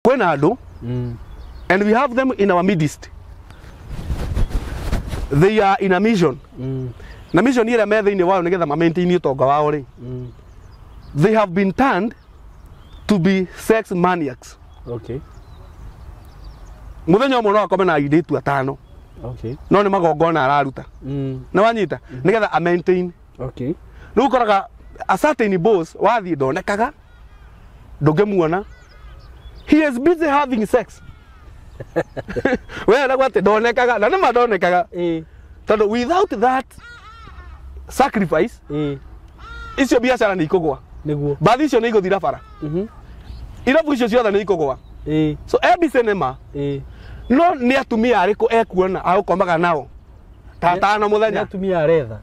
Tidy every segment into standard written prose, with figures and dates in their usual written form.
Kwena Andu, and we have them in our midst. They are in a mission. Na mission ira me thini wao nigetha ma maintain utonga wao ri. They have been turned to be sex maniacs. Okay. Muthenya umwe no akome na airitu atano. Okay. No Nimagongona araruta. Na wanyita nigetha a maintain. Okay. Riu koraga a certain boss wathi ndonekaga ndungimuona. He is busy having sex. Well, what ndonekaga na nima ndonekaga. Tondu without that sacrifice icio biacara ni ikugwa. Niguo. Bathi icio ni iguthira bara. Irabu icio ciothe ni ikugwa. So every cinema no ni atumia ariku ekuona agukomaga nao. Tatano muthenya. Ni atumia aretha.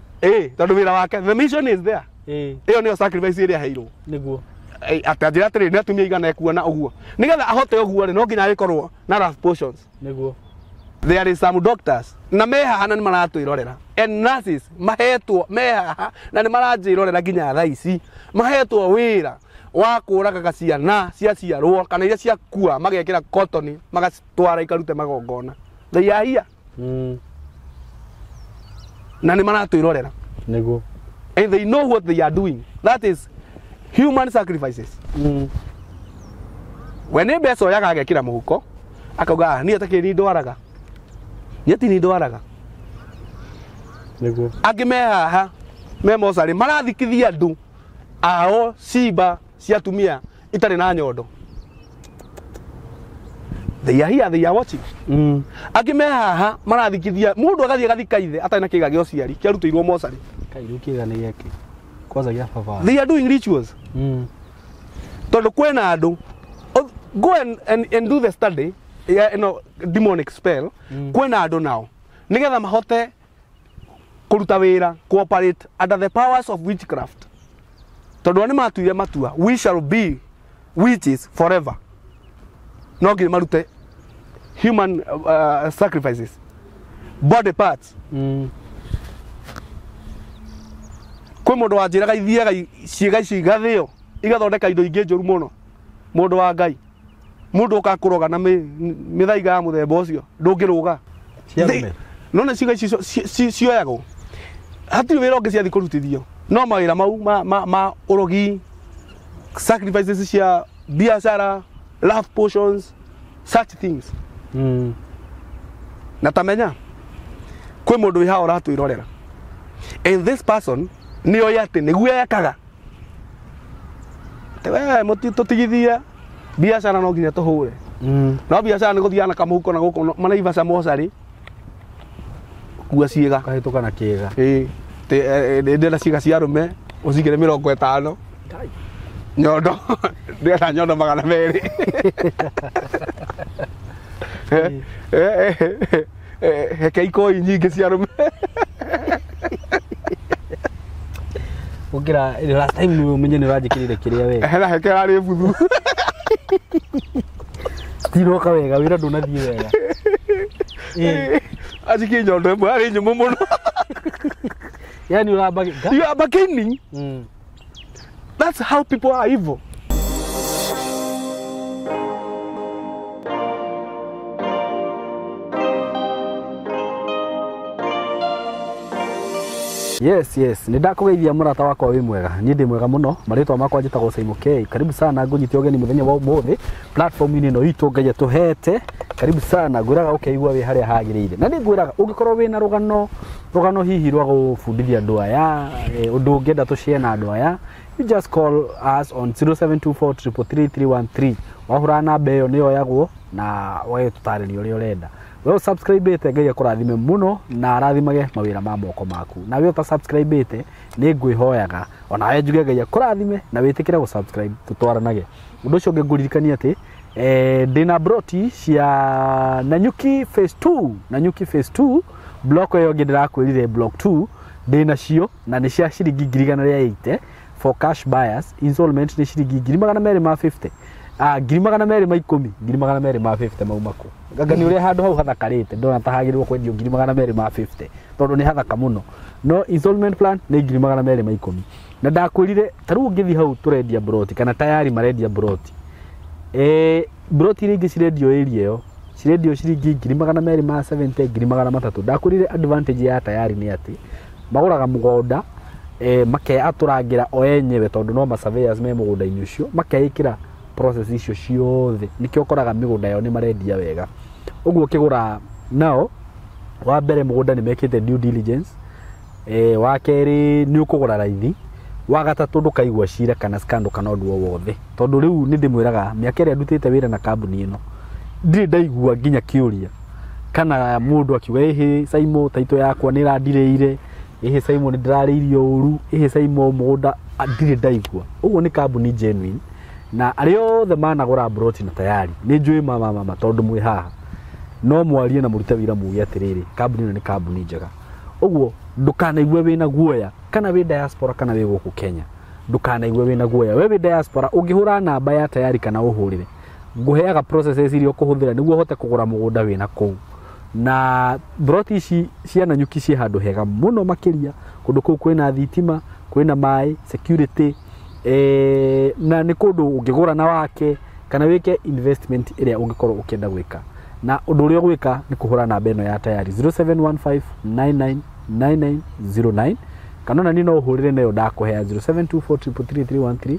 Tondu wira wake the mission is there. Iyo ni sacrifice iria heirwo. Niguo. Atajira atiri ni atumia igana ekuona uguo. Nigetha ahote uguo no nginya agikorwo na rough portions. Niguo. There is some doctors na meha na ni maratwirorera and nurses mahetwo meha na ni maranjirorera nginya thaa ici mahetwo wira wa kuraga ciana cia ciarwo kana iria cia kua magekira cotton magatwara ikarute magongona. They are here. Na ni maratwirorera. Niguo. And they know what they are doing. That is human sacrifices. When a beso yaga agekira muhuko akauga ni atakiri ndwaraga. Yeti ni ndwaraga. Niguo. Agimeha ha memosari marathikithia andu ao ciba cia tumia itari na nyondo. They are here, they are watching. Agimeha ha marathikithia mundu agathie gathika ithe atari na kiga gyo ciari kiarutirwo mosari. Kairu kiga ni yake. Kwanza ya baba. They are doing rituals. Tondu kwena andu go and do the study, demonic spell. Kwena andu now nigetha mahote kuruta wira cooperate under the powers of witchcraft. Tondu ni matuire matua we shall be witches forever. No nginya marute human sacrifices, body parts. Kwe mundu wanjiraga ithiaga ciiga ici igathio igathondeka indo ingi njuru muno. Mundu wa Ngai mundu ukakuroga na mithaiga ya muthemba ucio ndungiruga. Nona ciiga ici cioyagwo hatiri wira ungi ciathi kurutithio no mawira mau ma urogi sacrifices cia biashara love potions such things. Na tamenya kwe mundu wiha oratu irorera and this person niyo yate niguo yakaga tewe mutigithia biashara no nginya tuhure no biashara ni guthia na kamuhuko na guko manaivaca mosari kua ciiga kahituka na kiiga ndira ciiga cia rume ucigire 50 nyondo ndira nyondo 200 heke ikoi nyingi cia rume. Ukira last time ni umenye ni urajikirire kiria we hela heke ari buthu tiroka wega wira ndunathie wega ajiki nyondo mwe ari nyumu muno yani you are bargaining. That's how people are evil. Yes, nindakugeithia murata wakwa wi mwega. Ni ndi mwega muno. Maritwa makwa njitagwo SYMO. Karibu sana ngunyite ogeni muthenya wa umuthi. Platform ini no itu ngaje tuhete. Karibu sana ngwiraga ukeigua wi haria hagirire. Na ni ngwiraga ungikorwo wina rugano hihi rwa gufundithia andu aya undu ungenda tushare na andu aya, you just call us on 0724333313. Wahura namba iyo niyo yagwo na wae tutarĩrio uria urenda. Wewe subscribe ite Ngai akurathime muno na arathimage mawira ma moko maku. Na wewe ta subscribe ite ni ngwihoyaga ona we njuge Ngai akurathime na witikire gu subscribe tutwaranage. Undu ucio ngiguririkania ati ndina broti cia Nanyuki phase 2. Nanyuki phase 2 block yo ngindirakwirire block 2 ndina cio na ni cia ciringi 180 for cash buyers. Installment ni ciringi 250. Ngiri magana meri ma 10 ngiri magana meri ma 50 maumako gagani uria handu hau hathakarite ndona tahagirwo kwendio ngiri magana meri ma 50 tondu ni hathaka muno no installment plan ni ngiri magana meri ma 10 na ndakwirire taru ngithi hau turendia broti kana tayari marendia broti broti ringi cirendio area yo cirendio ciringi 270 300 ndakurire advantage ya tayari ni ati maguraga mugunda makeatũrangira o enyewe tondu no surveyors me mugunda-ini ucio makeikira process icio ciothe nikio koraga migunda yao ni marendia wega uguo kigura nao wa mbere mugunda ni mekite due diligence wa keri ni ukugura raithi wa gatatu ndukaigwa cira kana scandal kana undu o wothe tondu riu ni ndimwiraga miaka ria ndutite wira na kambuni ino ndire ndaigua nginya kiuria kana mundu akiuga ehe SYMO taito yakwa ni randireire ehe SYMO ni ndirariirio uru ehe SYMO mugunda ndire ndaigua uguo ni kambuni genuine na ario the managura broti na tayari ni njui mama tondu mwi haha no mwarie na murute wira mugi atiriri kambuni ino ni kambuni njega uguo ndukanaigwe wina guoya kana wi diaspora kana wi guku Kenya ndukanaigwe wina guoya we wi diaspora ungihura namba ya tayari kana uhurire nguheaga processes irio kuhuthira niguo hote kugura mugunda wina kuu na broti ici ciana nyuki ci handu hega muno makiria kundu kuu kwina thitima kwina mai security na ni kundu ungigura na wake kana wike investment iria ungikorwo ukienda gwika na undu uria gwika ni kuhura namba ino ya tayari 0715999909 kanona ni no uhurire nayo ndakuhea 0724333313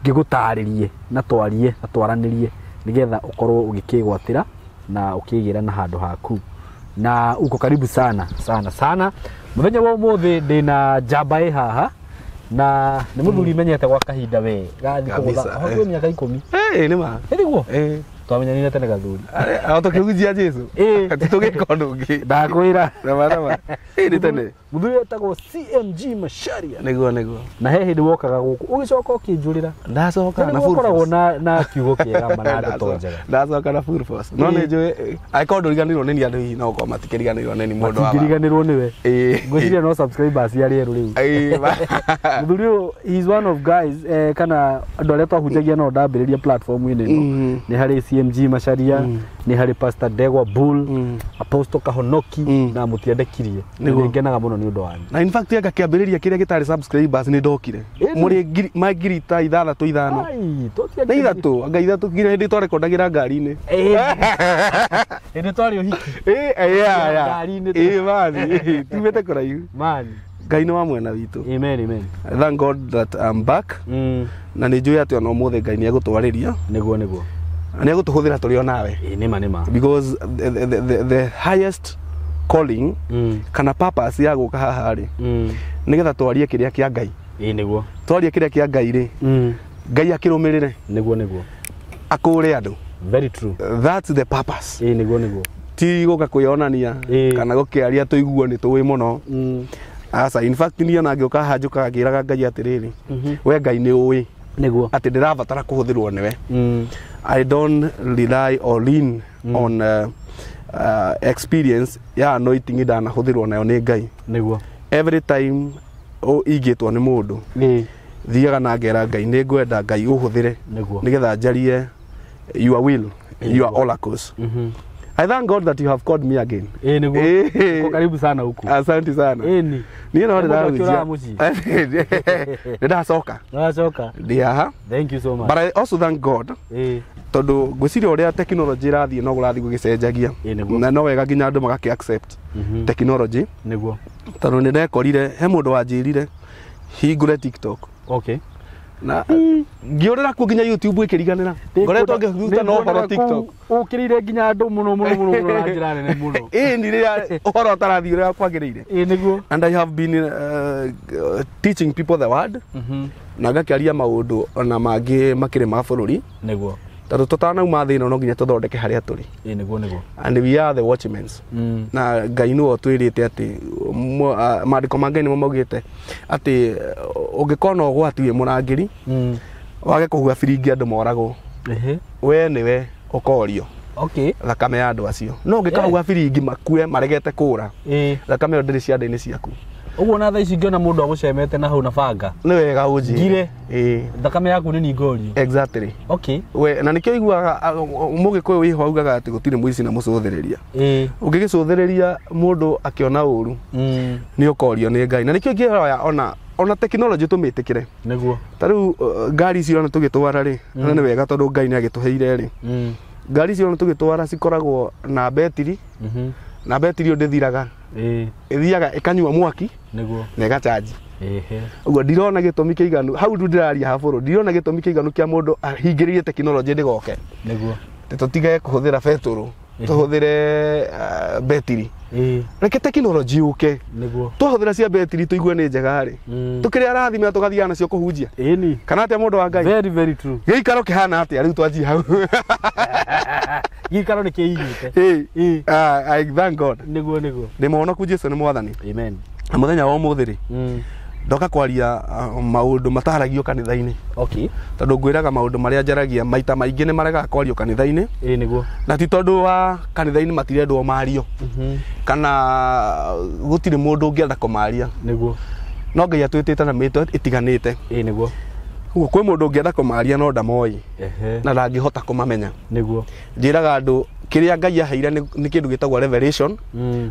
ngigutaririe na twarie na twaranirie nigetha ukorwo ugikigwatira na ukigira na handu haku na uko karibu sana muthenya wa umuthi ndina jamba haha na ni muthuri menyete gwa kahinda we gathi kugutha hoto miaka 10 ni ma niguo twamenyanire tene gathuri tukigujia Jesu tugika ndungi ndakwira na marama ni tene muthuri etagwo CMG Masharia niguo na he hindi wokaga guku ugicoka ukijurira ndacoka na full force na kiugo kiega mana tonjaga ndacoka na full force no ni njui aikondo riganirwo ni andu hihi no ko matikiriganirwo ni mundu wa matikiriganirwo niwe ngwiciria no subscribers ya rieru riu muthuri he is one of guys kana andu aria twahunjagia no ndambiriria platform ino ni hari CMG Masharia ni hari Pastor Degwa Bull Apostle Kahonoki na mutiendekirie ni ngenaga muno ni undu wanyu na in fact anga kiambiriria kiria gitari subscribers ni ndokire muri magirita ithathatũ ithano na ithatu anga ithatu nginya ndi twarekondagira ngari-ini ndi twari uhiki ngari-ini mani tumete kuraihu mani Ngai ni wa mwena witu amen thank God that I'm back na ni njui ati ona umuthe Ngai ni agutwariria niguo ni agutuhuthira turi onawe nima because the highest calling kana purpose ya guka haha ri nigetha twarie kiria kia Ngai niguo twarie kiria kia Ngai ri Ngai akirumirire niguo akure andu very true that's the purpose niguo ti guka kwionania kana gukiaria tuiguo ni tuwi muno asa in fact ni ona ngioka hanjuka ngiraga Ngai atiriri we Ngai ni uwi niguo ati ndirabatara kuhuthirwo niwe I don't rely or lean on experience ya anointing ndana huthirwo nayo ni Ngai niguo every time igitwo ni mundu thiaga na ngera Ngai ni ngwenda Ngai uhuthire nigetha njarie your will your oracles I thank God that you have called me again niguo uko karibu sana huku asante sana ni no ndakujia ndacoka dia thank you so much but I also thank God tondu gwiciria uria technology irathie no gurathie gugicenjagia na no wega nginya andu magaki accept technology niguo tondu ni ndekorire he mundu wanjirire hingure TikTok na ngiorera ku nginya YouTube ikiriganira ngoretwo ngiruta no horo TikTok ukirire nginya andu muno na njira nene muno ni ria uhoro tarathi uria kwagirire niguo and I have been teaching people the word na ngakiaria maundu ona mangi makire ma bururi niguo tondu tutanauma thina no nginya tuthondeke haria turi niguo and we are the watchmen na Ngai no twirite ati maandiko ma Ngai ni maugite ati ungikona ugwati wi murangiri wage kuhua firingi andu moragwo we niwe ukorio thakame ya andu acio no ungikahua firingi makue maregete kura thakame yo ndiri cianda-ini ciaku uguo na thaa ici ngiona mundu agucemete na hau na banga ni wega unjire thakame yaku ni ningorio exactly we na nikio iguaga mugikuyu wiho augaga ati gutire muici na mucuthiriria ungigicuthiriria mundu akiona uru ni ukorio ni Ngai na nikio ngihoya ona technology tumitikire niguo tariu ngari icio ona tugitwara ri na ni wega tondu Ngai ni agituheire ri ngari icio ona tugitwara cikoragwo na betiri na betiri ndithiraga ithiaga ikanyua mwaki niguo na igachaji uguo ndirona gitumi kiiganu hau ndiraria ha buru ndirona gitumi kiiganu kia mundu ahingiririe technology ndigoke niguo tutige kuhuthira beturu tuhuthire betiri reke technology yuke niguo tuhuthira cia betiri tuigue ni njega ri tukiri arathime tugathiana nacio kuhunjia ni kana atia mundu wa Ngai very true giikaro kihana atia riu twanji hau giikaro ni kiinyite I thank God niguo ni muhonoku Jesu ni mwathani amen muthenya wa muthiri ndoka kwaria maundu mataragio kanitha-ini tondu ngwiraga maundu maria njaragia maita maingi ni marega kwario kanitha-ini niguo na ti tondu wa kanitha-ini matirendwo mario kana gutire mundu ungienda kumaria niguo no Ngai atwitite na mito itiganite niguo uguo kwi mundu ungienda kumaria no ndamoi na ndangihota kumamenya niguo njiraga andu kiria Ngai aheire ni kindu gitagwo revelation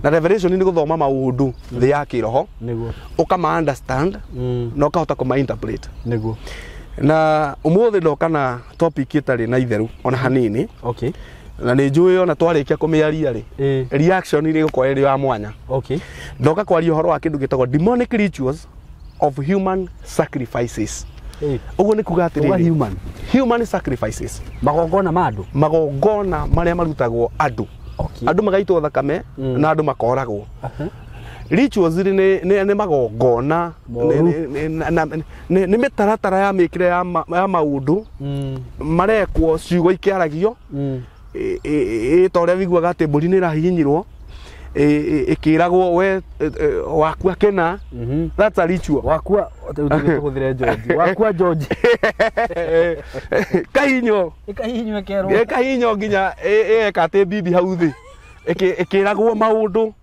na revelation ni guthoma maundu thi ya kiroho niguo ukama understand na ukahota kuma interpret niguo na umuthi ndoka na topic itari na itheru ona hanini na ni njui ona twarikia kumiaria ri reaction ni gukorwo iri ya mwanya ndoka kwaria uhoro wa kindu gitagwo demonic rituals of human sacrifices uguo ni kuga atiri human sacrifices magongona maria marutagwo andu andu magaitwo thakame na andu makoragwo rituals ni magongona ni mitaratara ya mikire ya maundu marekwo ciugo ikiaragio toria wiguaga ati mburi ni rahinyirwo ikiragwo we wakua kena that's a ritual wakua tuguthire George wakua George kahinyo kerwo kahinyo nginya ekate bibi hau thi ikiragwo maundu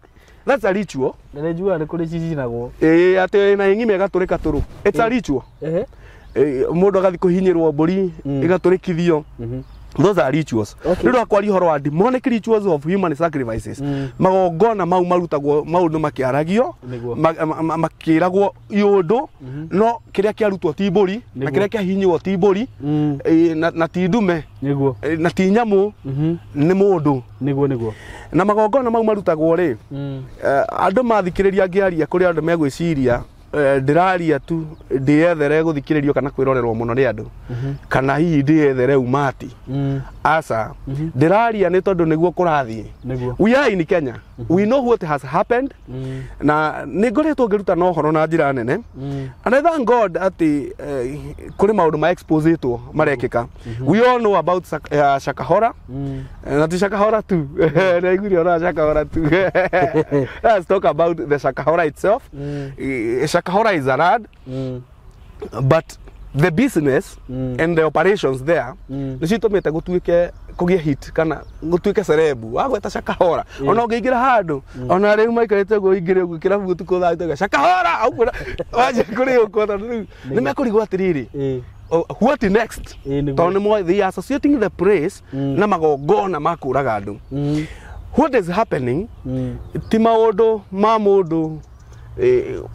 that's a ritual ndirejua ni kuri cicinagwo ati na ing'ime igaturika turu it's a ritual mundu agathi kuhinyirwo mburi igaturikithio those are rituals ndio akwari horo wa demonic rituals of human sacrifices magongona mau marutagwo maundu makiaragio makiragwo iundu no kiria kiarutwo ti mburi na kiria kiahinywo ti mburi na ti ndume na ti nyamu ni mundu niguo na magongona mau marutagwo ri andu mathikiriria ngiaria kuri andu megwiciria ndiraria tu ndiethere guthikiririo kana kwirorerwo muno ni andu kana hihi ndiethere umati asa ndiraria ni tondu niguo kurathie we are in Kenya we know what has happened na ningoretwo ngiruta no horo na njira nene and I thank God ati kuri maundu ma expose to marekika we all know about Shakahora na ti Shakahora tu na iguri ona Shakahora tu let's talk about the Shakahora itself. Shakahora is a rad but the business and the operations there nicitumite gutuike kugia hit kana gutuike cerebu wagweta Shakahora ona ungiingira handu ona riu maikarite go ingire gukira butuko thaite Shakahora aukura waje kuri ukota ni mekurigwa atiriri what next tondu mo they are associating the praise na magongona makuraga andu what is happening ti maundu ma mundu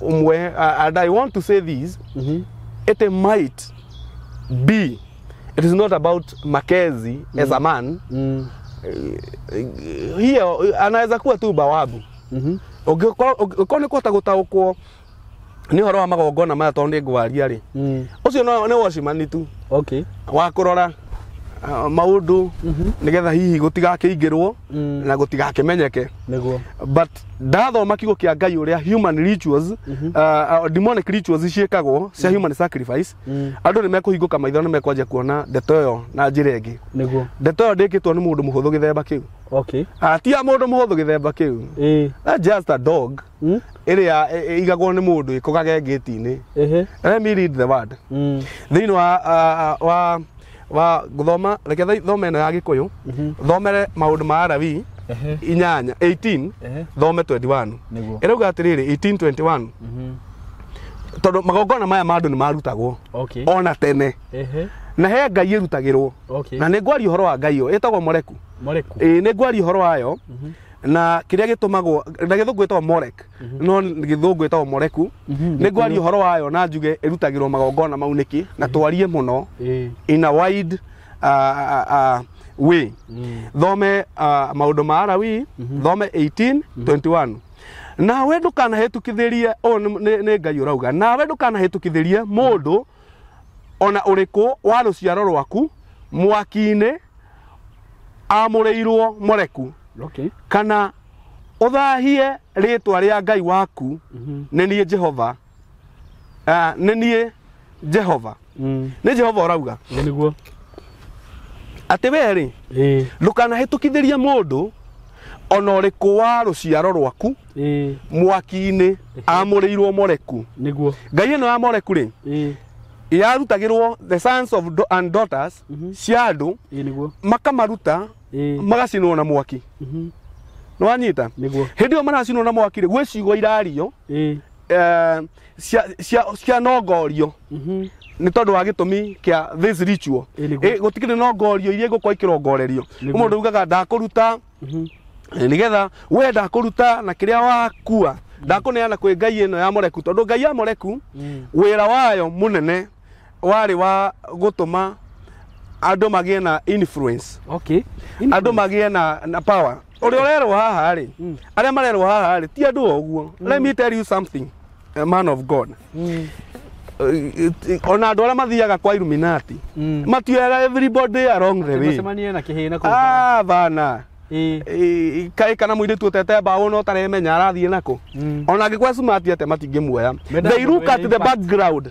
umwe and I want to say this it might be it is not about Makezi as a man here anaweza kuwa tu bawabu ukone kwata gutaukwo ni horo wa magongona maya tondu ngwaria ri ucio no washimani tu wa kurora maundu nigetha hihi gutigakiingirwo na gutigakimenyeke but ndathoma kigo kia Ngai uria human rituals demonic rituals ciekagwo cia human sacrifice andu ni mekuhinguka maitho ni mekwanjia kuona ndeto yo na njira ingi ndeto yo ndikitwo ni mundu muhuthu githemba kiu atia mundu muhuthu githemba kiu just a dog iria igagwo ni mundu ikugage gate-ini let me read the word thini wa guthoma reke thome na ya Gikuyu thomere maundu ma Arabi inyanya 18 thome 21 irauga atiriri 18:21 tondu magongona maya mandu ni marutagwo ona tene na he Ngai irutagirwo na ni ngwari horo wa Ngai yo etagwo moreku ni ngwari horo wayo na kiria gitumagwo na githungu gitagwo morek no githungu gitagwo moreku ni ngwari uhoro wayo na njuge irutagirwo magongona mau niki na twarie muno in a wide way thome maundu ma Arawi thome 18:21 na we ndukana hetukithirie ni Ngai urauga na we ndukana hetukithirie mundu ona uriku wa ruciaro rwaku mwaki-ini amureirwo moreku kana uthahie ritwa ria Ngai waku ni nie Jehova ni nie Jehova ni Jehova urauga niguo ati weri ndukana hetukithirie mundu ona uriku wa ruciaro rwaku mwaki-ini amureirwo moreku niguo Ngai ino ya moreku ri yarutagirwo the sons of and daughters cia andu makamaruta magacinwo na mwaki no wanyita hindi o maracinwo na mwaki ri gwicigo irario cia nongorio ni tondu wa gitumi kia this ritual gutikire nongorio iria igukwa ikirongorerio mundu ugaga ndakuruta nigetha we ndakuruta na kiria wakua ndakuneana kwi Ngai ino ya moreku tondu Ngai ya moreku wira wayo munene wari wa gutuma andu magie na influence andu magie na power uri urerwo haha ri aria marerwo haha ri ti andu oguo let me tell you something a man of God ona andu aria mathiaga kwa Illuminati matiera everybody along the way bana kai kana muide tu tete bawo no taremenya arathie nako ona ngikwa smart ate matingimuoya they look at the background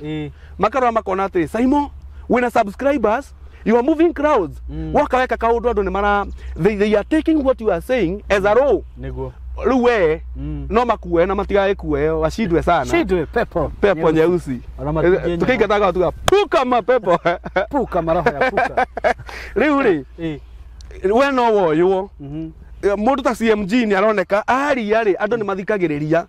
makarwa makona ati SYMO wina subscribers you are moving crowds wakaweka kaundu andu ni mara they are taking what you are saying as a role niguo ruwe no makuwe na matigae kuwe washidwe sana shidwe pepo nyeusi tukigataga tuga puka mapepo puka maroho ya puka riuri we no woyo mundu ta CMG ni aroneka ari andu ni mathikagiriria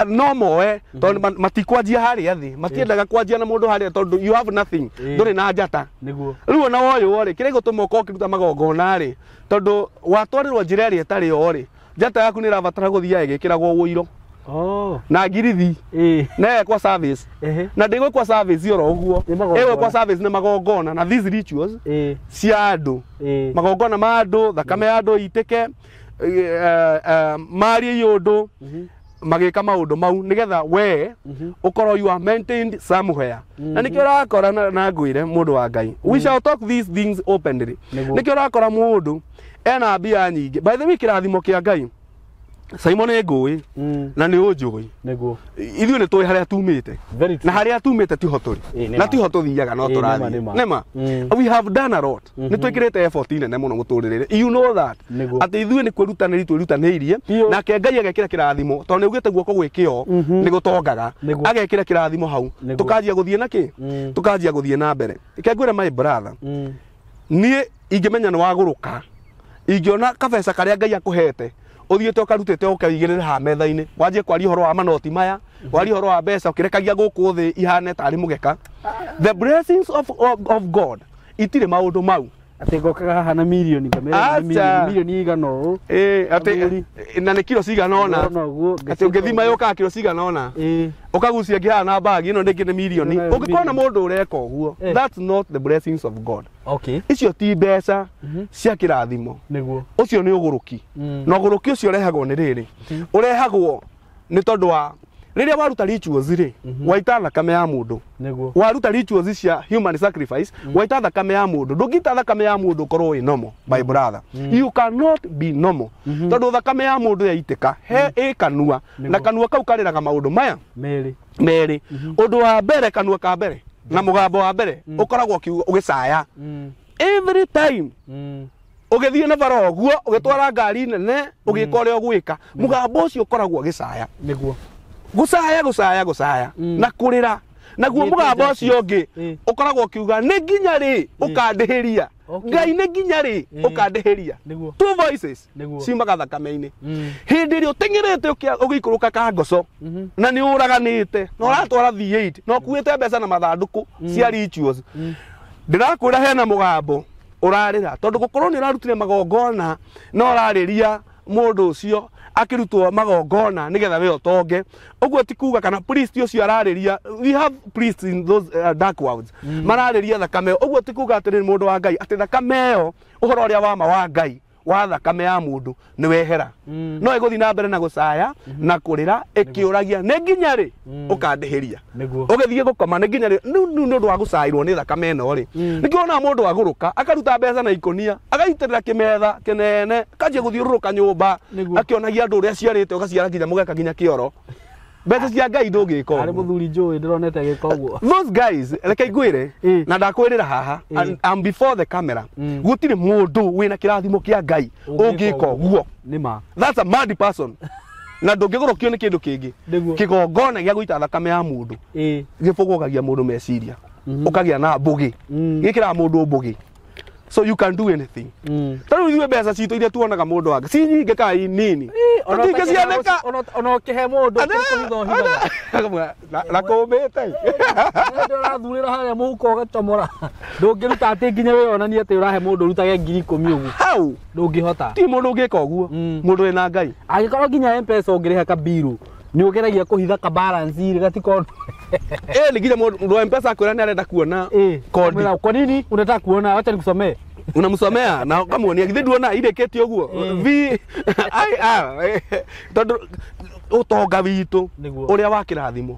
no moe tondu matikwanjia hari athi matiendaga kwanjia na mundu hari tondu you have nothing nduri na njata niguo riu na woyo ri kire gutuma ko kiruta magongona ri tondu watwarirwo njira ri etari yo ri njata yaku ni rabatara guthia igikiragwo wuiro na ngirithi na kwa service na ndigwe kwa service yoro uguo ewe kwa service ni magongona na these rituals cia andu magongona ma andu thakame ya andu itike mari yundu magika maundu mau nigetha we ukorwo you are maintained somewhere na nikio rakora na ngwire mundu wa Ngai we shall talk these things openly nikio rakora mundu ena mbia nyingi by the way kirathimo kia Ngai SYMO ni ngui na ni unjui niguo ithuĩ ni tũĩ haria tumĩte na haria tumĩte tiho tũrĩ na tiho tũthiaga no tũrathiĩ nema we have done a lot ni twĩkĩrĩte effort nene mũno mũtũrĩrĩre you know that atĩ ithuĩ ni kwĩrutanĩria twĩrutanĩirie nake Ngai agekĩra kĩrathimo tondũ nĩugĩte guoko gwĩkĩo nĩ gũtongaga agekĩra kĩrathimo hau tũkanjia gũthiĩ naki tũkanjia gũthiĩ na mbere reke ngwĩre my brother niĩ ingĩmenya nĩ wagũrũka ingĩona kabeca karĩa Ngai akũhete uthiete ukarutete ukaigirira ha metha-ini wanjie kwaria horo wa manoti maya waria horo wa mbeca ukirekagia guku thi ihane tari mugeka the blessings of God itire maundu mau ati ngokaga haha na milioni kamera milioni igano ati na ni kilo cigana ona ati ungithima yoka kilo cigana ona ukagucia ngiha na bag ino ndingi ni milioni ungikona mundu ureka uguo that's not the blessings of God icio ti mbeca cia kirathimo niguo ucio ni uguruki na uguruki ucio urehagwo ni riri urehagwo ni tondu wa riria waruta rituals ri waita thakame ya mundu niguo waruta rituals cia human sacrifice waita thakame ya mundu ndungita thakame ya mundu korwo wi normal my brother you cannot be normal tondu thakame ya mundu yaitika he kanua na kanua kau kariraga maundu maya meri undu wa mbere kanua ka mbere na mugambo wa mbere ukoragwo ugicaya every time ugithie na bara guo ugitwara ngari nene ugika uria ugwika mugambo ucio ukoragwo ugicaya niguo gucaya na kurira naguo mugambo ucio ungi ukoragwo kiuga ni nginya ri ukandihiria Ngai ni nginya ri ukandihiria two voices ciumaga thakame-ini hindi ri utengerete ugikuruka ka ngoco na ni uraganite na uratwara V8 no kuite mbeca na mathanduku cia rituals ndirakwira hena mugambo urarira tondu gukorwo ni urarutire magongona no urariria mundu ucio akirutwo magongona nigetha we otonge uguo ti kuga kana priest ucio arariria we have priests in those dark worlds marariria thakame uguo ti kuga atiri mundu wa Ngai ati thakame yo uhoro uria wa ma wa Ngai wa thakame ya mundu ni wehera no iguthi na mbere na gucaya na kurira ikiuragia ni nginya ri ukandihiria ugithie gukoma ni nginya ri nu ndu wa gucairwo ni thakame no ri nikiona mundu aguruka akaruta mbeca na ikonia agaitirira kimetha kinene kanjie guthiururuka nyumba akionagia andu uria ciarite ugaciara nginya mugeka nginya kioro mbeca cia Ngai ndungika ari muthuri njui ndironete gika uguo those guys reke ngwire na ndakwirira haha I'm before the camera gutire mundu wina kirathimo kia Ngai ungika uguo nima that's a mad person na ndungigurukio ni kindu kingi kigongona gia guita thakame ya mundu gifugugagia mundu meciria ukagia na mbugi gikira mundu mbugi so you can do anything tano ithuĩ mbeca citũ iria tuonaga mũndũ wake si nyingĩ ka nini tũtingĩciandĩka ona ũkĩhe mũndũ na kũũmĩte ũrathurĩra harĩa mũhuko ũgacomora ndũngĩruta atĩ nginya wĩonanie atĩ ũrahe mũndũ ũrutage 10,000 ũguo hau ndũngĩhota ti mũndũ ũngĩka ũguo mũndũ wĩna Ngai angĩkorwo nginya M-Pesa ũngĩrĩha kabiru ni ũgeragia kũhitha ka balance ire gatiko ni nginya mũndũ wa M-Pesa akwĩra nĩ arenda kuona kodi kwa nini unataka kuona acha nikusomee unamsomea na ukamuonia githĩ nduona ireketi ũguo tondu utonga witũ ũrĩa wa kĩrathimo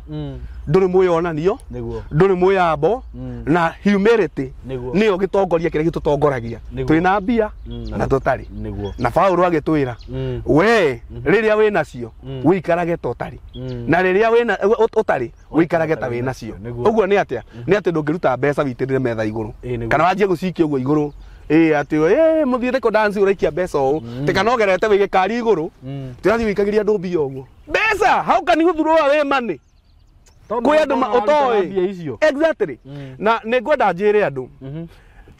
ndũrĩ mwĩonanio ndũrĩ mwĩambo na humility nĩyo gĩtongoria kĩrĩa gĩtũtongoragia twĩna mbia na tũtarĩ na Paulo agĩtwĩra we rĩrĩa wĩ nacio wĩikarage ta ũtarĩ na rĩrĩa wĩna ũtarĩ wĩikarage ta wĩ nacio ũguo nĩ atĩa ndũngĩruta mbeca witĩrĩre metha igũrũ kana wanjie gũcikia ũguo igũrũ ati muthiete ko dance urikia mbeca o tikanogerete wige kari iguru tirathi wikagiria andu mbia uguo mbeca how can you throw away money kwi andu utoi exactly na ningwenda njire andu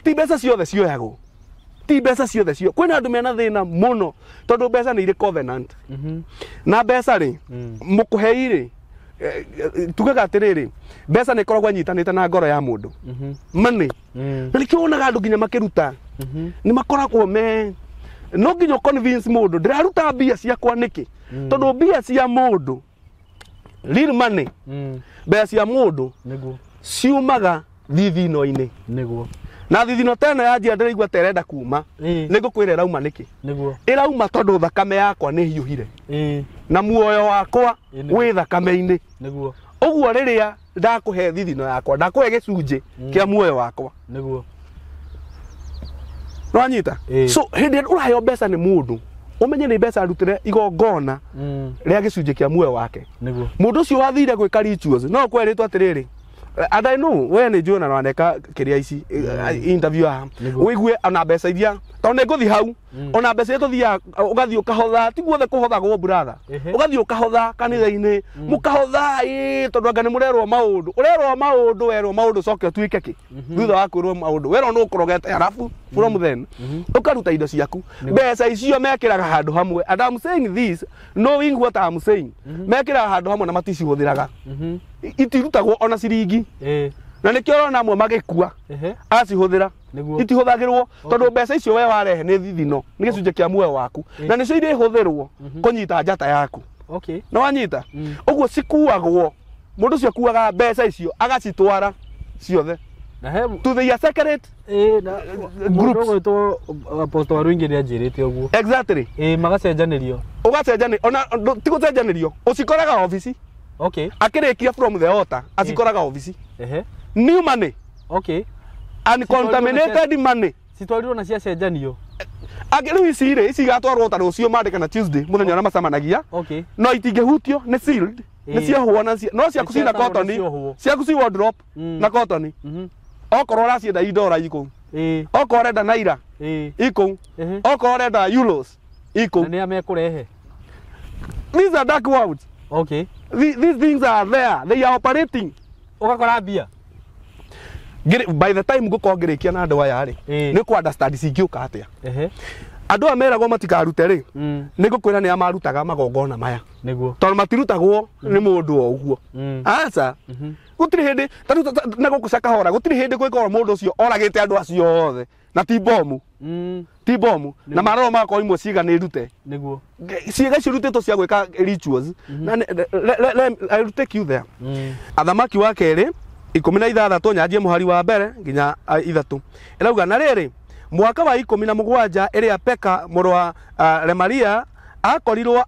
ti mbeca ciothe cioyagwo ti mbeca ciothe cio kwina andu mena thina muno tondu mbeca nĩ ire covenant na mbeca ri mukuheire tugaga atiriri mbeca nĩ koragwo nyitanĩte na ngoro ya mundu money na nikionaga andu nginya makiruta ni makoragwo me no nginya convince mundu ndiraruta mbia ciakwa niki tondu mbia cia mundu real money mbia cia mundu ciumaga thithino-inĩ na thithino teno yanjia ndĩraigua terenda kuma nĩngũkwĩra ĩrauma nĩkĩ ĩrauma tondu thakame yakwa nĩ hiũhire na muoyo wakwa wĩ thakame-inĩ ũguo rĩrĩa ndakũhe thithino yakwa ndakũhe gĩcunjĩ kĩa muoyo wakwa nwanyita so hĩndĩ ĩrĩa ũraheo mbeca nĩ mũndũ umenye nĩ mbeca arutire igongona rĩa gĩcunjĩ kĩa muoyo wake mũndũ ũcio wathire gwĩka rituals no kwerĩtwo atĩrĩrĩ and I know we nĩ njũĩ na waneka kĩrĩa ici interview aha wĩigue ona mbeca iria tondũ nĩ ngũthi hau ona mbeca tũthiaga ũgathiĩ ũkahotha ti guothe kũhothagwo brother ũgathiĩ ũkahotha kanitha-inĩ mũkahotha tondũ anga nĩ mũrerwo maũndũ werwo maũndũ coke ũtuĩke kĩ thutha wa kwĩrwo maũndũ werwo nĩ ũkũrogete harabu from then ũkaruta indo ciaku mbeca icio mekĩraga handũ hamwe and I'm saying this knowing what I'm saying mekĩraga handũ hamwe na maticihũthĩraga itirutagwo ona ciringi na nĩkĩo ũrona amwe magĩkua acihũthĩra itihũthagĩrwo tondũ mbeca icio we warehe nĩ thithino nĩ gĩcunjĩ kĩa muoyo waku na nĩcio irĩhũthĩrwo kũnyita njata yaku na wanyita ũguo cikuagwo mũndũ ũcio akuaga mbeca icio agacitwara ciothe to the secret groups apostle waruingi nĩ anjĩrĩte ũguo exactly magacenjanĩrio ũgacenjanĩrio ona ti gũcenjanĩrio ũcikoraga ofici akĩrĩkia from the altar acikoraga ofici new money uncontaminated money citwarirwo na ciacenjanio rĩu ici rĩ ici igatwarwo ta rũciũ mandĩka na Tuesday mũthenya ũrĩa macemanagia no itingĩhutio nĩ sealed nĩ ciohwo no ciaku ciĩna cotton ciaku ci wardrobe na cotton okorwo ũracienda indora ikũu okorwo ũrenda naira ikũu okorwo ũrenda euros ikũu nĩ amekũrehe these are dark worlds these things are there they are operating ugakora mbia by the time ngukorwo ngĩrĩkia na andũ aya rĩ nĩ ku understand cingĩũka atĩa andũ aya meragwo matikarute rĩ nĩ ngũkwĩra nĩ amarutaga magongona maya tondũ matirutagwo nĩ mũndũ o ũguo aca gutiri hindi tatu na gukucaka hora gutiri hindi gwikora mundu ucio oragite andu acio othe na ti bomu ti bomu na maroro makwa imwe ciiga ni rute niguo ciiga cirutetwo cia gwika rituals na I will take you there athamaki wa keri 16 nyanjie muhari wa mbere nginya 3 irauga na riri mwaka wa 17 iria Peka muru wa Remalia akorirwo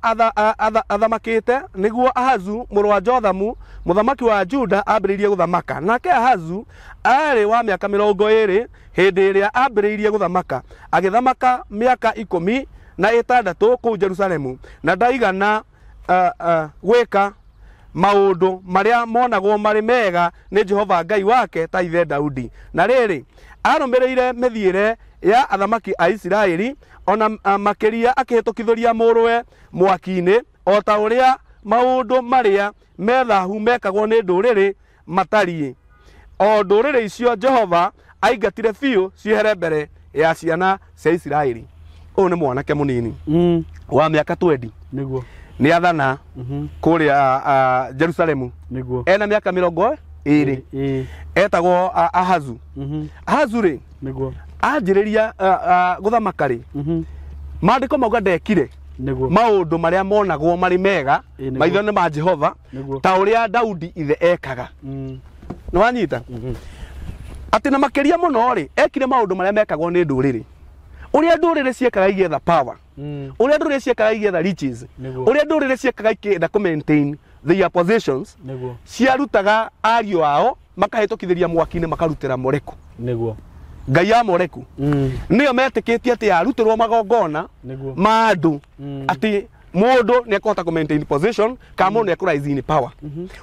athamakite niguo Ahazu muru wa Jothamu muthamaki wa Juda ambiririe guthamaka nake Ahazu ari wa miaka 20 hindi iria ambiririe guthamaka agithamaka miaka 16 kuu Jerusalemu na ndaigana gwika maundu maria monagwo mari mega ni Jehova Ngai wake ta ithe Daudi na riri arumireire mithiire ya athamaki a Isiraeli ona makiria akihitukithuria murwe mwakine o ta uria maundu maria methahu mekagwo ni nduriri matari o nduriri icio Jehova aingatire fiu ciehere mbere ya ciana cia Isiraeli uyu ni mwanake munini wa miaka 20 niguo ni athana kuria Jerusalemu niguo ena miaka 20 etagwo Ahazu Ahazu ri niguo anjiriria guthamaka ri mandiko mauga ndekire maundu maria monagwo mari mega maitho ni ma Jehova ta uria Daudi ithe ekaga no wanyita ati na makiria muno ri ekire maundu maria mekagwo ni nduriri uria nduriri ciekaga igetha power uria nduriri ciekaga igetha riches uria nduriri ciekaga igetha ku maintain their possessions ciarutaga ario ao makahetokithiria mwakine makarutira moreku niguo Ngai ya moreku niyo metikitie ati arutirwo magongona ma andu ati mundu ni akota ku maintain position ka mundu ni akuraise in power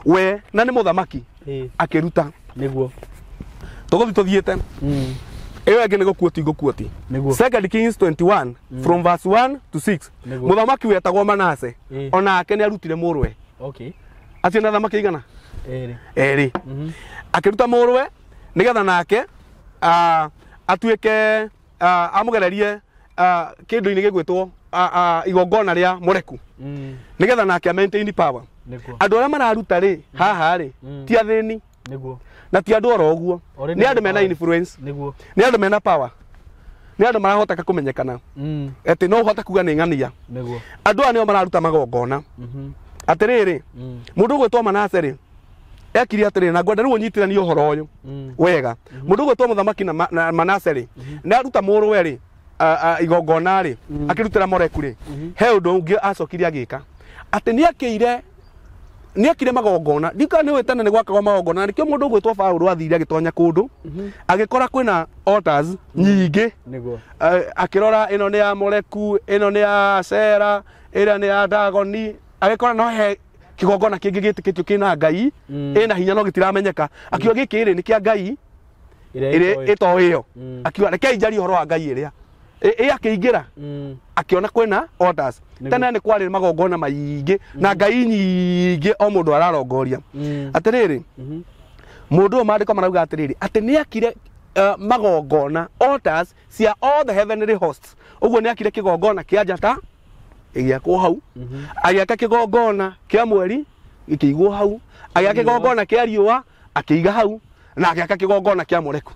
we na ni muthamaki akiruta niguo tuguthi tuthiete ewe ngene gukuoti 2 Kings 21 from verse 1 to 6 muthamaki wetagwo Manase ona ake ni arutire murwe ati na thamaki igana eri akiruta murwe nigetha nake atuike amugererie kindu-ini gigwitwo igongona ria mureku nigetha nake maintain power andu aria mararuta ri haha ri ti athini na ti andu oro uguo ni andu mena influence ni andu mena power ni andu marahoteka kumenyekana ati no uhota kuga ni ng'ania andu anio mararuta magongona atiriri mundu gwitwo Manase ri ekiri atiriri na ngwenda riu unyitirani uhoro uyu wega mundu gwitwo muthamaki na Manase ri na aruta murwe ri igongona ri akirutira moreku ri he undu ungi acokirie agika ati ni akire magongona ndika ni wetana ni gwakagwa magongona nikio mundu gwitwo Paulo athire agitonya kundu agikora kwina altars nyingi akirora ino ni ya moreku ino ni ya Sera ira ni ya Dagoni agikora no he kigongona kingi gitikitio kina Ngai ina hinya no gitiramenyeka akiwa gikiri ni kia Ngai ire ito iyo akiwa reke njari horo wa Ngai iria akiingira akiona kwina altars tena ni kwari magongona maingi na Ngai nyingi o mundu ararongoria atiriri mundu mandiko marauga atiriri ati ni akire magongona altars cia all the heavenly hosts uguo ni akire kigongona kia njata igiakwo hau agiaka kigongona kia mweri ikiigwo hau agiaka kigongona kia riua akiiga hau na agiaka kigongona kia mureku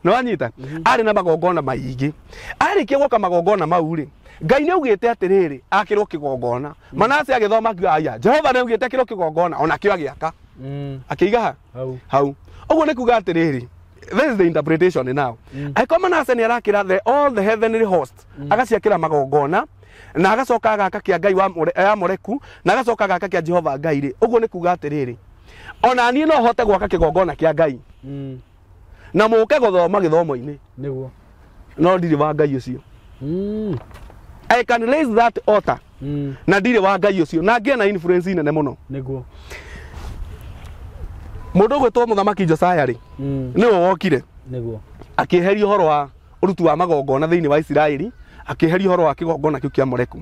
no anyita ari na magongona maingi ari kigwoka magongona mau ri Ngai ni ugite atiriri akirwo kigongona Manase agithoma akiuga aya Jehova ni ugite akirwo kigongona ona kio agiaka akiiga hau uguo ni kuga atiriri this is the interpretation now aiko Manase ni arakira all the heavenly hosts agaciakira magongona na agacoka agaka kia Ngai wa mureku na agacoka agaka kia Jehova Ngai ri uguo ni kuga atiriri ona ni no hote gwaka kigongona kia Ngai na muke guthoma githomo-ini niguo no ndiri wa Ngai ucio I can raise that altar na ndiri wa Ngai ucio na ngia na influence nene muno niguo mundu gwitwo muthamaki Josiah ri niwe wokire niguo akiheria horo wa urutu wa magongona thiini wa Isiraeli akiheria horo wa kigongona kiu kia mureku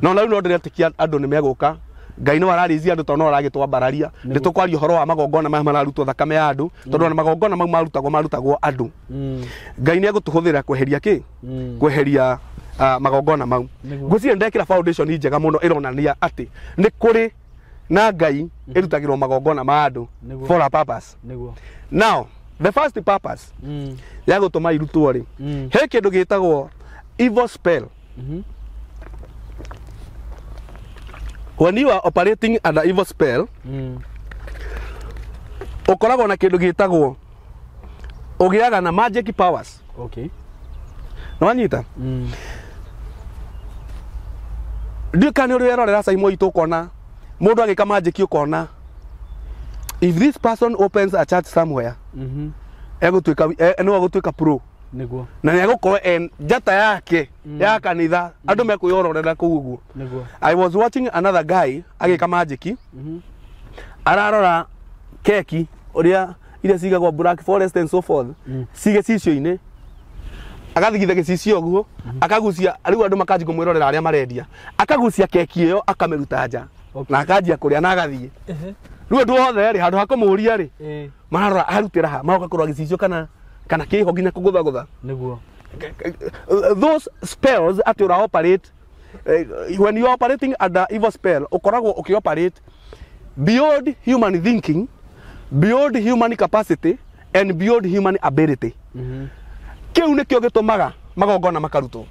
no na riu no ndiretikia andu ni meguka Ngai no ararizi andu to no aragitwambararia nditukwaria horo wa magongona maya mararutwo thakame ya andu tondu na magongona mau marutagwo andu Ngai ni agutuhuthira kweheria ki kweheria magongona mau ngwiciria ndekira foundation njega muno ironania ati ni na ngai irutagirwo magongona ma andu for a purpose. Now the first purpose ya gutuma irutwo ri he kindu gitagwo evil spell. When you are operating under evil spell, ukoragwo na kindu gitagwo ugiaga na magic powers. Okay. No anyita? Ndio kana uri erorera SYMO itu kona mundu agika magic ukona if this person opens a church somewhere egutwika no agutwika pro niguo na ni agukorwo njata yake ya kanitha andu mekuyororera kuguo niguo. I was watching another guy agika magic ararora keki uria iria cigagwo Black Forest and so forth cige cicio-ini agathigitha gicicio guo akagucia riu andu makaji kumwirorera aria marendia akagucia keki iyo akameruta nja na akajia kuria na agathie riu andu othe ri handu hakumuria ri mararora arutira ha maoka kurwa gicicio kana kiho nginya kugutha niguo. Those spells at your operate when you are operating under evil spell ukoragwo ukioperate beyond human thinking, beyond human capacity and beyond human ability. Kiu nikio gitumaga magongona makarutwo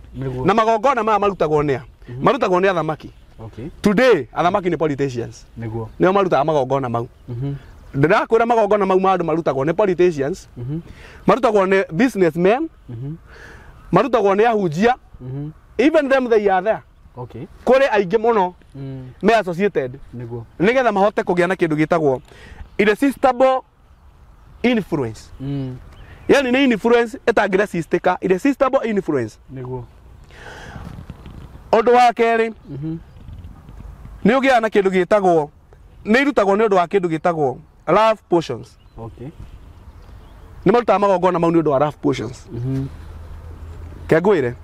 na magongona ma marutagwo nia marutagwo ni athamaki. Okay. Today athamaki ni politicians niguo nio marutaga magongona mau. Ndirakwira magongona mau mandu marutagwo ni politicians, marutagwo ni businessmen, marutagwo ni ahunjia, even them they are there. Okay. Kuri aingi muno me associated niguo nigetha mahote kugia na kindu gitagwo irresistible influence. Yani ni influence etagira sistika irresistible influence niguo. Undu wa keri ni ugia na kindu gitagwo ni irutagwo ni undu wa kindu gitagwo love potions. Okay. Ni marutaga magongona mau ni undu wa love potions. Kegwire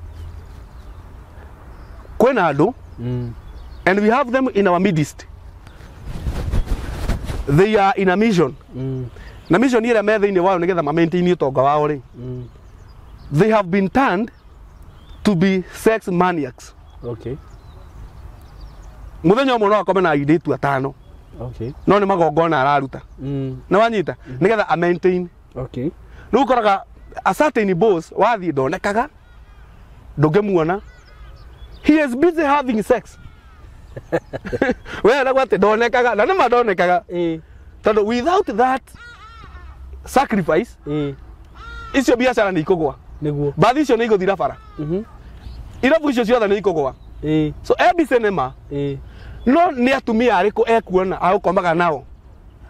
kwena andu and we have them in our midst. They are in a mission. Na mission ira me thiini wao nigetha ma maintain utonga wao ri. They have been turned to be sex maniacs. Okay. Muthenya umwe no akome na airitu atano. Okay. No ni magongona araruta. Na wanyita nigetha a maintain. Okay. Riu koraga a certain boss wathi ndonekaga ndungemuona. He is busy having sex. Wewe na gwate ndonekaga na nima ndonekaga. Tondu without that sacrifice icio biacara ni ikugwa niguo bathi icio ni iguthira bara irabu icio ciothe ni ikugwa. So every cinema no ni atumia ariku ekuona agukomaga nao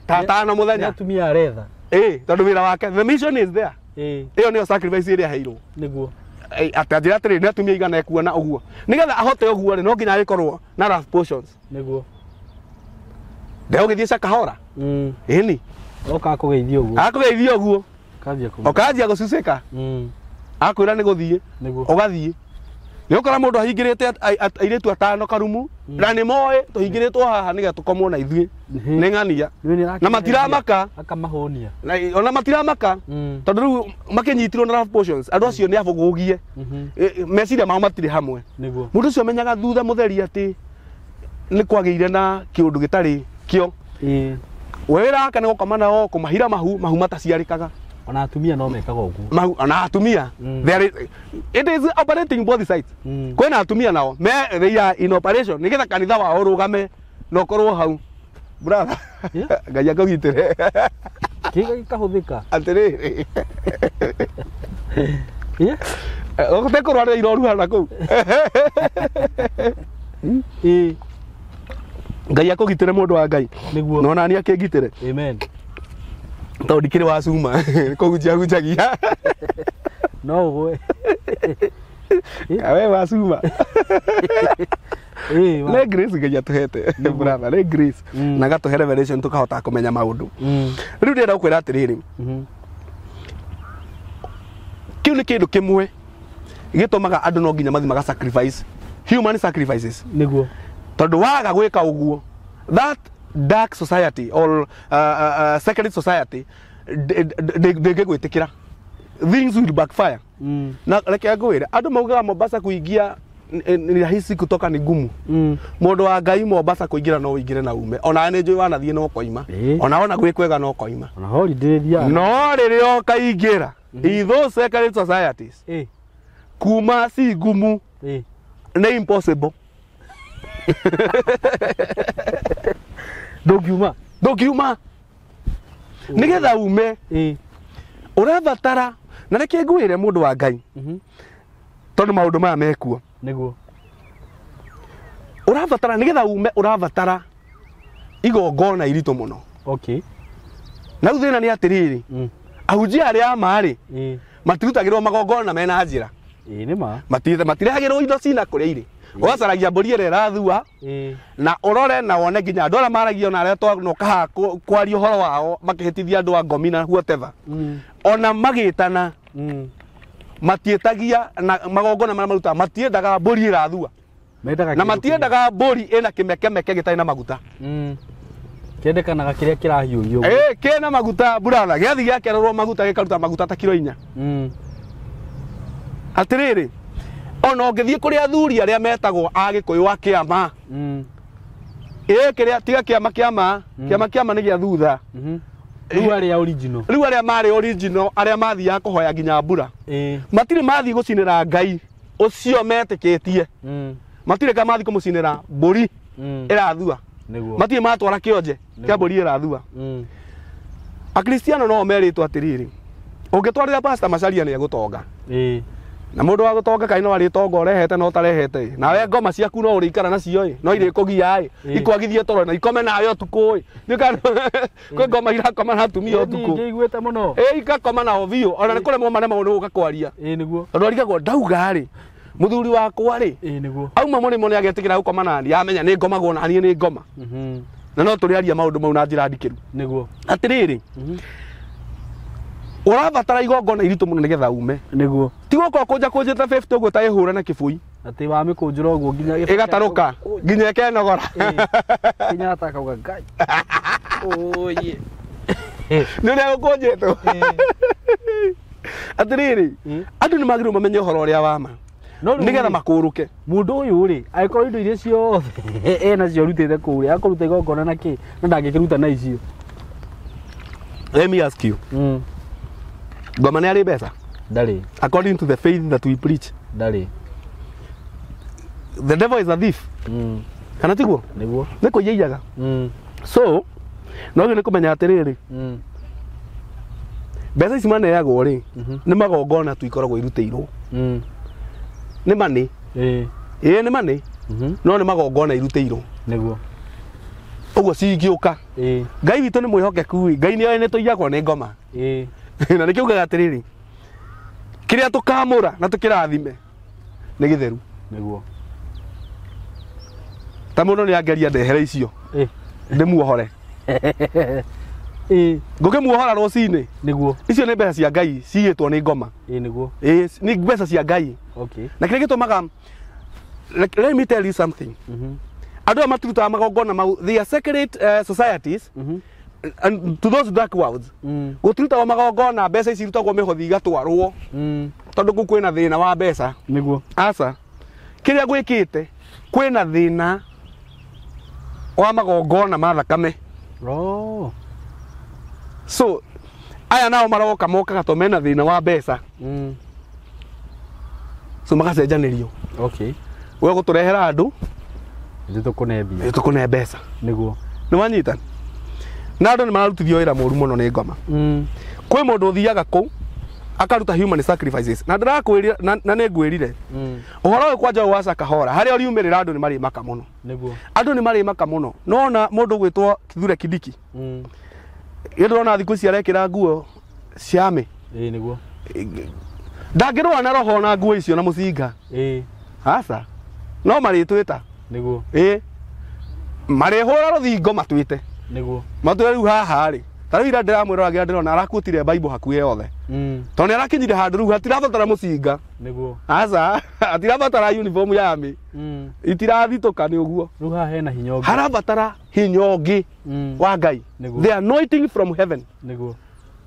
tatano muthenya ni atumia aretha tondu wira wake the mission is there. Iyo ni sacrifice iria heirwo niguo atajira tiri ni atumia igana ekuona uguo nigetha ahote uguo ri no nginya agikorwo na love potions niguo ndeo githie kahora ini oka kugeithio uguo akugeithio uguo kanjia ku okajia gucucika akwira ni guthie ugathie ni ukora mundu ahingirite airetu atano karumu na ni moe tuhingiritwo haha niga tukomwo na ithue ni ng'ania na matiramaka akamahonia na ona matiramaka tondu riu makinyitirwo na love potions andu acio ni abugugie meciria mao matiri hamwe mundu ucio menyaga thutha mutheri ati ni kwageire na kiundu gitari kio wira aka ni gukoma nao kumahira mahu mataciarikaga ona atumia no mekaga uguo mahu ona atumia it is operating both sides. Kwena atumia nao they are in operation nigetha kanitha wa urugame no korwo hau brother ngai akagitire kiga gikahuthika atiriri okote korwa iroru hana ku ngai akugitire mundu wa ngai niguo no nani akigitire amen to ndikire wa cuma kugujagia no gwe awe wa cuma le grace ngai atuhete brother le grace na gatuhe revelation tukahota kumenya maundu riu ndira gukwira atiriri kiu ni kindu kimwe gitumaga andu no nginya mathi maga sacrifice human sacrifices niguo tondu waga gwika uguo that dark society or secret society they gwitikira things will backfire na reke ngwire andu maugaga Mombasa kuingia ni rahisi kutoka ni ngumu. Mundu wa Ngai Mombasa kuingira no uingire na ume. Ona ne njui wanathie no koima. Ona gwi kwega no koima. Ona holiday dia. No ririo kaingira. Itho secret societies. Kuma si ngumu. Ne impossible. Dokiuma. Nigetha ume. Urabatara na reke ngwire mundu wa Ngai. Tondu maundu maya mekuo. Niguo. Urabatara nigetha ume urabatara igongona irito muno. Okay. Na uthina ni atiriri. Ahunjia aria mari. Matirutagirwo magongona mena njira. Nima. Matirehagirwo indo cina kuria iri. Ogacaragia mburi ira irathua. Na urore na wone nginya andu aria maragia na aria twanoka kwaria horo wao makihitithia andu a ngomi na whatever. Ona magitana. Matietagia na magongona maria maruta matiendaga mburi irathua. Na matiendaga mburi ina kimekemeke gitai na maguta. Kendekanaga kiria kirahiurio. Kena maguta burana giathi giakererwo maguta gikaruta maguta ta kilo 4. Atiriri ona ngithie kuri athuri aria metagwo a Gikuyu a kiama. Kiria tiga kiama ni gia thutha. Riu aria original. Riu aria mari original aria mathia kuhoya nginya mbura. Matire mathi gucinira Ngai ucio metikitie. Matire ka mathi kumucinira mburi irathua. Matire matwara kionje kia mburi irathua. Akristiano no meritwo atiriri. Ungitwarira pastor macaria ni agutonga. Na mundu wa gutonga kaino ari tonga urehete no tarehete. Nawe ngoma ciaku no urikara nacio no ire kugia ikwagithie toro na ikome nayo tuku nikana kwe ngoma irakoma na atumia utuku ngiguite muno ikakoma na ovio ona ni kure mo mane maundu gukakwaria niguo tondu arigagwo ndauga ri muthuri wakwa ri niguo auma murimo ni agetikira gukoma nani amenya ni ngomagwo na ni ngoma na no turiaria maundu mau na njira ndikiru niguo atiriri urabatara igongona irito muno nigetha ume niguo tigo kwa kunja ta 50 uguo ta ihura na kibui ati wa mikunjura uguo nginya igataruka nginya kenogora nginya atakauga Ngai oye none ukunjitwo atiriri andu ni magiru mamenye horo uria wama nigetha makuruke mundu uyu ri aikorwo indo iria ciothe ena cio rutite kuria akuruta igongona na ki na ndangikiruta na icio. Let me ask you. Ngoma ni ari mbeca? Ndari. According to the faith that we preach. Ndari. The devil is a thief. Kana tiguo? Niguo. Ni kuiyaga. So, no ni kumenya atiriri. Mbeca ici maneagwo ri ni magongona tu ikoragwo iruteirwo. Ni mani. Ni mani. No ni magongona iruteirwo. Niguo. Uguo cingiuka. Ngai witu ni mwihokeku. Ngai ni oe ni tuiyagwo ni ngoma. Na nikiugaga atiriri kiria tukamura na tukirathime ni githeru niguo ta mundu ni angeria ndehere icio ndimuohore ngukimuohora rucini niguo icio ni mbeca cia Ngai cigitwo ni ngoma niguo ni mbeca cia Ngai. Okay. Na kiria gitumaga let me tell you something. Andu amatutaga magongona mau they are sacred societies. And to those dark worlds gutiruta wa magongona mbeca ici irutagwo mihothi igatwarwo tondu ku kwina thina wa mbeca niguo aca kiria gwikite kwina thina wa magongona ma thakame. So aya nao maroka mokaga to mena thina wa mbeca so magacenjanirio. Okay. We guturehera andu tukune mbeca niguo ni wanyita na andu ni mararutithio wira muru muno ni ngoma. Kwi mundu uthiaga ku akaruta human sacrifices na ndirakwirira na ningwirire uhoro uyu kwanja wa Sakahora hari uriumirira andu ni mari maka muno niguo andu ni mari maka muno nona mundu gwitwo Kithure Kidiki ndona thiku cia rekira nguo ciame niguo ndangirwa na roho na nguo icio na mucinga aca no mari twita niguo mari hura ruthingo matwite niguo matwe riu haha ri tariu ira ndiramwira gira ndirona arakutire Bible hakuhe yothe tondu arakinyire handu riu hatirabatara mucinga niguo aca atirabatara uniform ya army itirathituka ni uguo riu haha hena hinyongi harabatara hinyongi wa Ngai the anointing from heaven niguo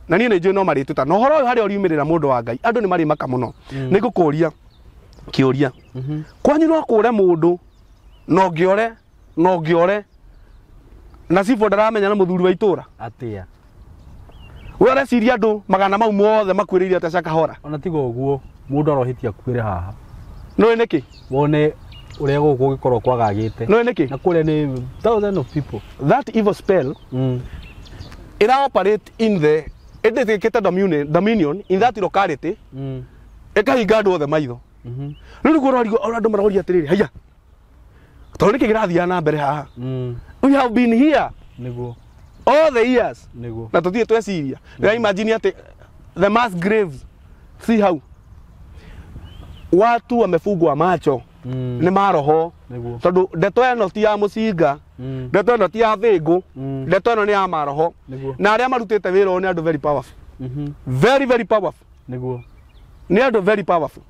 na ni njui no marituta no horo hari uriumirira mundu wa Ngai andu ni mari maka muno nigukuria kiuria kwanyu no kure mundu no ngiore na sifo ndaramenya na muthuri wa itura atia we areciria andu magana mau mothe makwiririe ateca kahora ona tiga uguo mundu arohitia kwire haha no niki wone uria guku gikorwo kwagagite no niki na kule ni thousands of people that evil spell it operate in the educated dominion in that locality ekahinga andu othe maitho riu niguo andu maroria atiriri haya tondu niki girathia na mbere haha we have been here niguo all the years niguo na tuthie tweciria na imagine ati the mass graves see how watu wamefungwa macho ni maroho tondu ndeto eno ti ya mucinga ndeto eno ti ya thingu ndeto eno ni ya maroho na aria marutite wira oni andu very powerful very very powerful niguo ni andu very powerful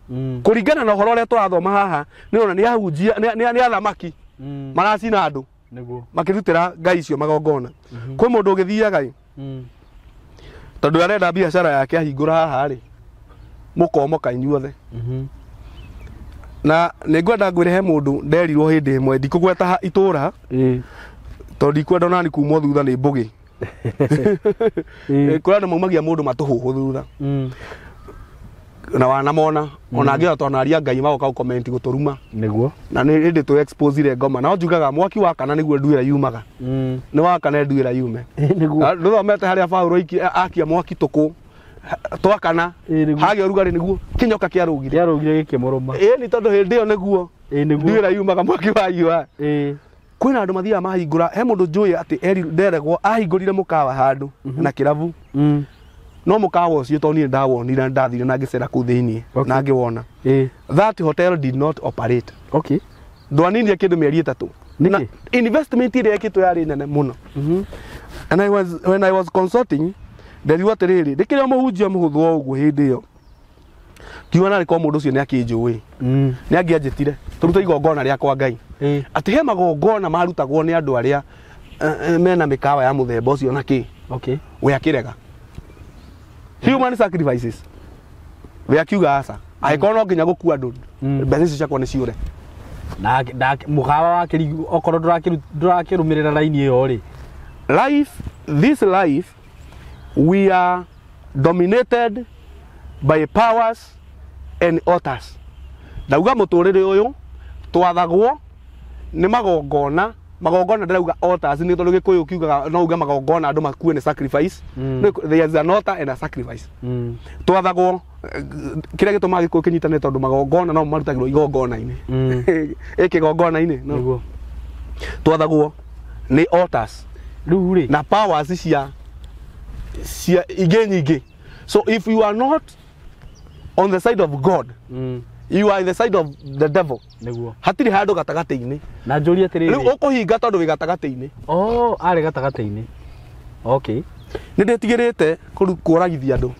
kuringana na uhoro uria turathoma haha ni ona ni ahunjia ni athamaki maracina andu niguo makirutira ngai icio magongona kwi mundu ugithiaga tondu arenda biashara yake ahingura haha ri mukomoka inyuothe na ningwenda ngwirehe mundu nderirwo hindi imwe ndikugweta itura tondu ndikwenda nani kuma thutha ni mbugi kurana maumagia mundu matuhuhu thutha na wanamona ona ngira tonaria ngai magoka comment guturuma niguo na ni hindi tu expose ile ngoma na njugaga mwaki wa kana niguo nduira yumaga ni wa kana nduira yume niguo nduthomete haria Paulo akia mwaki tuku twakana hage urugari niguo kinyoka kiarugire gikimuruma ni tondu hindi yo niguo nduira yumaga mwaki wa yua kwina andu mathia mahingura he mundu njui ati eri nderegwo ahingurire mukawa handu na kiravu no mukawa ucio toni ndawonire ndathire na ngicera ku thiini na ngiwona that hotel did not operate ndwanirie kindu mieri 3 na investment ile yakitwa yari nene muno and when I was consulting nderirwo atiriri ndikiria muhunjia muhuthu uguo hindi yo kiona riko mundu ucio ni akinjui ni angianjitire turuta igongona ria kwa ngai ati he magongona marutagwo ni andu aria mena mikawa ya muthemba ucio na ki we akirega human sacrifices we akiuga asa aiko no nginya gukua andu mbeca icio ciakwa ni ciure na mukawa wa kiri okorwo ndurakirumirira laini iyo ri this life we are dominated by powers and altars ndauga muturire uyu twathagwo ni magongona ndirauga altars ni tondu Gikuyu kiugaga no uga magongona andu makue ni sacrifice there is an altar and a sacrifice twathagwo kiria gituma Gikuyu kinyitane tondu magongona no marutagirwo igongona-ini ikigongona-ini no twathagwo ni altars riu ri na powers cia ingĩ nyingĩ so if you are not on the side of God you are in the side of the devil niguo hatiri handu gatagati-ini na njuri atiriri riu ukuhinga tondu wi gatagati-ini ari gatagati-ini ni nditigirite kuragithia andu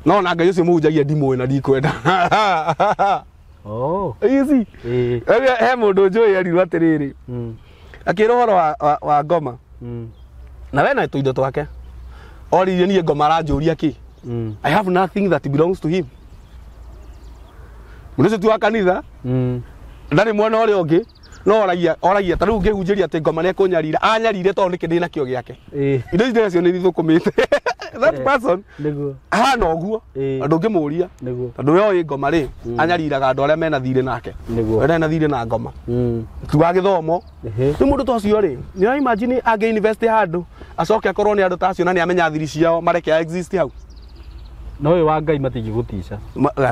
no na ngai ucio muhunjagia ndimwe na ndikwenda easy he mundu njui arirwo atiriri akira uhoro wa Ngoma na we na tuindo twake oririe nie Ngoma aranjuria ki I have nothing that belongs to him mundu tu akanitha ndari mwana uri ungi no oragia taru ngihunjiria ati Ngoma ni kunyarira anyarire tondu nikindi na kio giake indo icio cio ni thithukumite that person hana oguo andu ngimuria tondu we oi Ngoma ri anyariraga andu aria mena thire nake we na thire na Ngoma tuga githomo ni mundu tocio ri ni imagine age invest handu acoke akorwo ni andu tacio na ni amenya thiri ciao mareke exist hau no we wa ngai matingigutica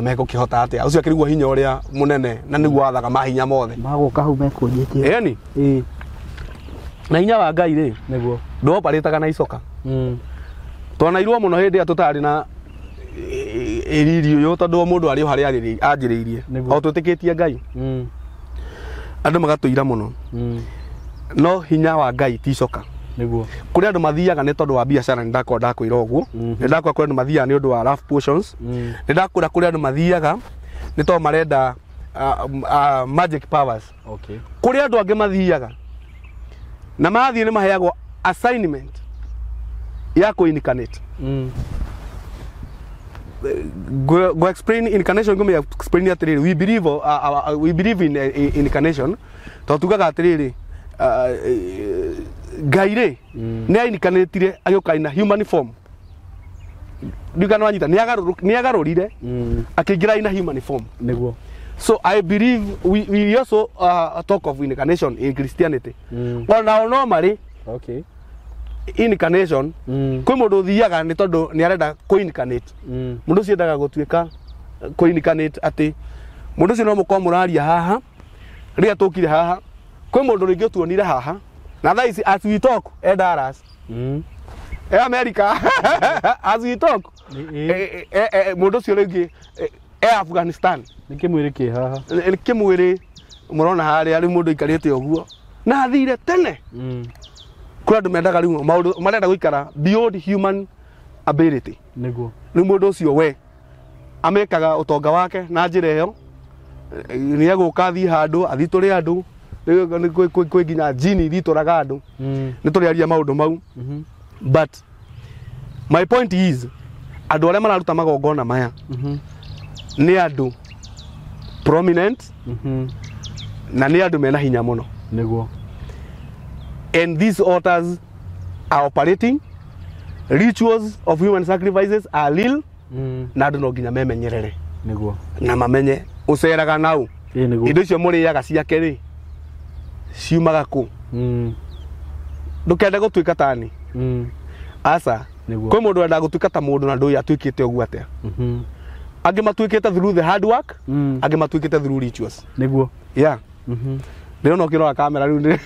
meko kihota atia ucio akirigwo hinya uria munene na niguo athaga mahinya mothe maguka hau mekunjite yani na hinya wa ngai ri niguo ndoparitaga na icoka twanairwo muno hindi atutari na eriri uyu tondu mundu ari hari anjiriirie o twitikitie ngai andu magatuira muno no hinya wa ngai ti icoka niguo kuri andu mathiaga ni tondu wa biashara ni ndakwenda kwira uguo ni ndakwenda kuri andu mathiaga ni undu wa rough portions ni ndakwenda kuri andu mathiaga ni to marenda magic powers kuri andu ange mathiaga na mathie ni maheagwo assignment ya kuincarnate go explain incarnation ngome explain atiriri we believe in incarnation to tugaga atiriri Gaire ni ainkanetire agioka ina human form ndigana wanyita ni agarurire akingira ina human form niguo. So I believe we also talk of incarnation in Christianity. Well, now normally incarnation kwi mundu thiaga ni tondu ni arenda ko incarnate mundu ucio endaga gutuika ko incarnate ati mundu ucio no muko muraria haha ria tukire haha kwi mundu ringi tuonire haha na that is as we talk Dallas America as we talk mundu ucio ringi Afghanistan nikimwire ki haha nikimwire murona hari ari mundu ikarite oguo na thire tene kura ndu mendaga riu maundu marenda guikara beyond human ability niguo ni mundu ucio we amekaga utonga wake na njira iyo ni aguka thi handu athi turi andu kwi nginya jini thi turaga andu ni turiaria maundu mau but my point is andu aria mararuta magongona maya ni andu prominent na ni andu mena hinya muno niguo. And these altars are operating, rituals of human sacrifices are real na andu no nginya memenyerere niguo na mamenye uceraga nau niguo indo icio muriaga ciake ri ciumaga ku ndukende gutuika tani asa kwi mundu enda gutuika ta mundu na ndu atuikite ogu atia angi matuikite through the hard work angi matuikite through rituals niguo yeah Ndio no kirora kamera riu ndi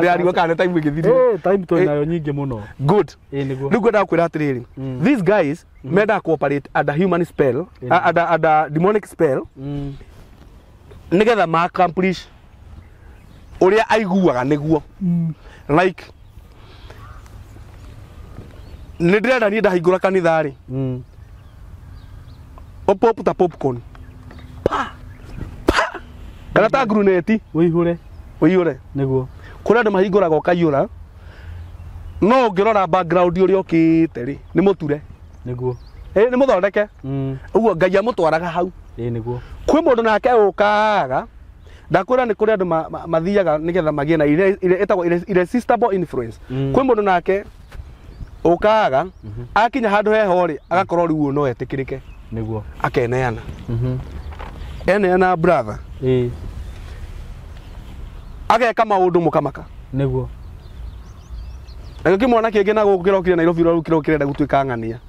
ari kana time ngithiri time to nayo nyingi muno good niguo riu kwenda kwira atiriri these guys meda cooperate under human spell under demonic spell nigetha ma accomplish uria aiguaga niguo like ndirenda ni ndahingura kanitha ri pop ta popcorn kana ta gruneti uihure niguo kuria ndu mahinguraga ukayura no ngirora background uri okite ri ni muture niguo ni muthondeke uguo ngai amutwaraga hau niguo kwi mundu nake ukaga ndakwira ni kuria ndu mathiaga nigetha magie na etagwo irresistible influence kwi mundu nake ukaga akinya handu heho ri agakorwo riu no etikirike niguo akeneana eneana brother ageka maundu mukamaka niguo agiki mwana kingi na gukira ukire Nairobi ro rukira ukirenda gutuika ng'ania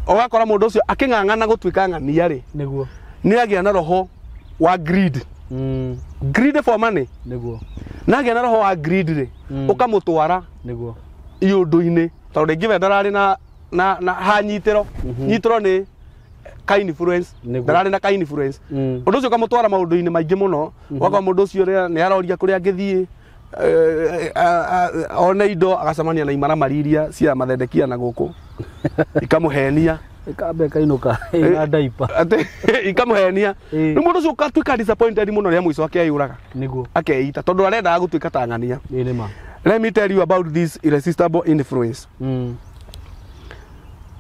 ogakora mundu ucio aking'ang'ana gutuika ng'ania ri niguo ni agia na roho wa greed greed for money niguo na agia na roho wa greed ri ukamutwara niguo iundu-ini tondu ringi we ndarari na hanyitiro nyitiro ni ka influence ndarari na ka influence undu ucio kamutwara maundu-ini maingi muno waka mundu ucio ni aroria kuria ngithie ona indo agacamania na imara mariria cia mathendekia na guku ikamuhenia ikambe kainuka ina daipa ate ikamuhenia ni mundu ucio ukatuika disappointed muno ria mwico akeyuraga niguo akeita tondu arenda gutuika ta ng'ania ni ma. Let me tell you about this irresistible influence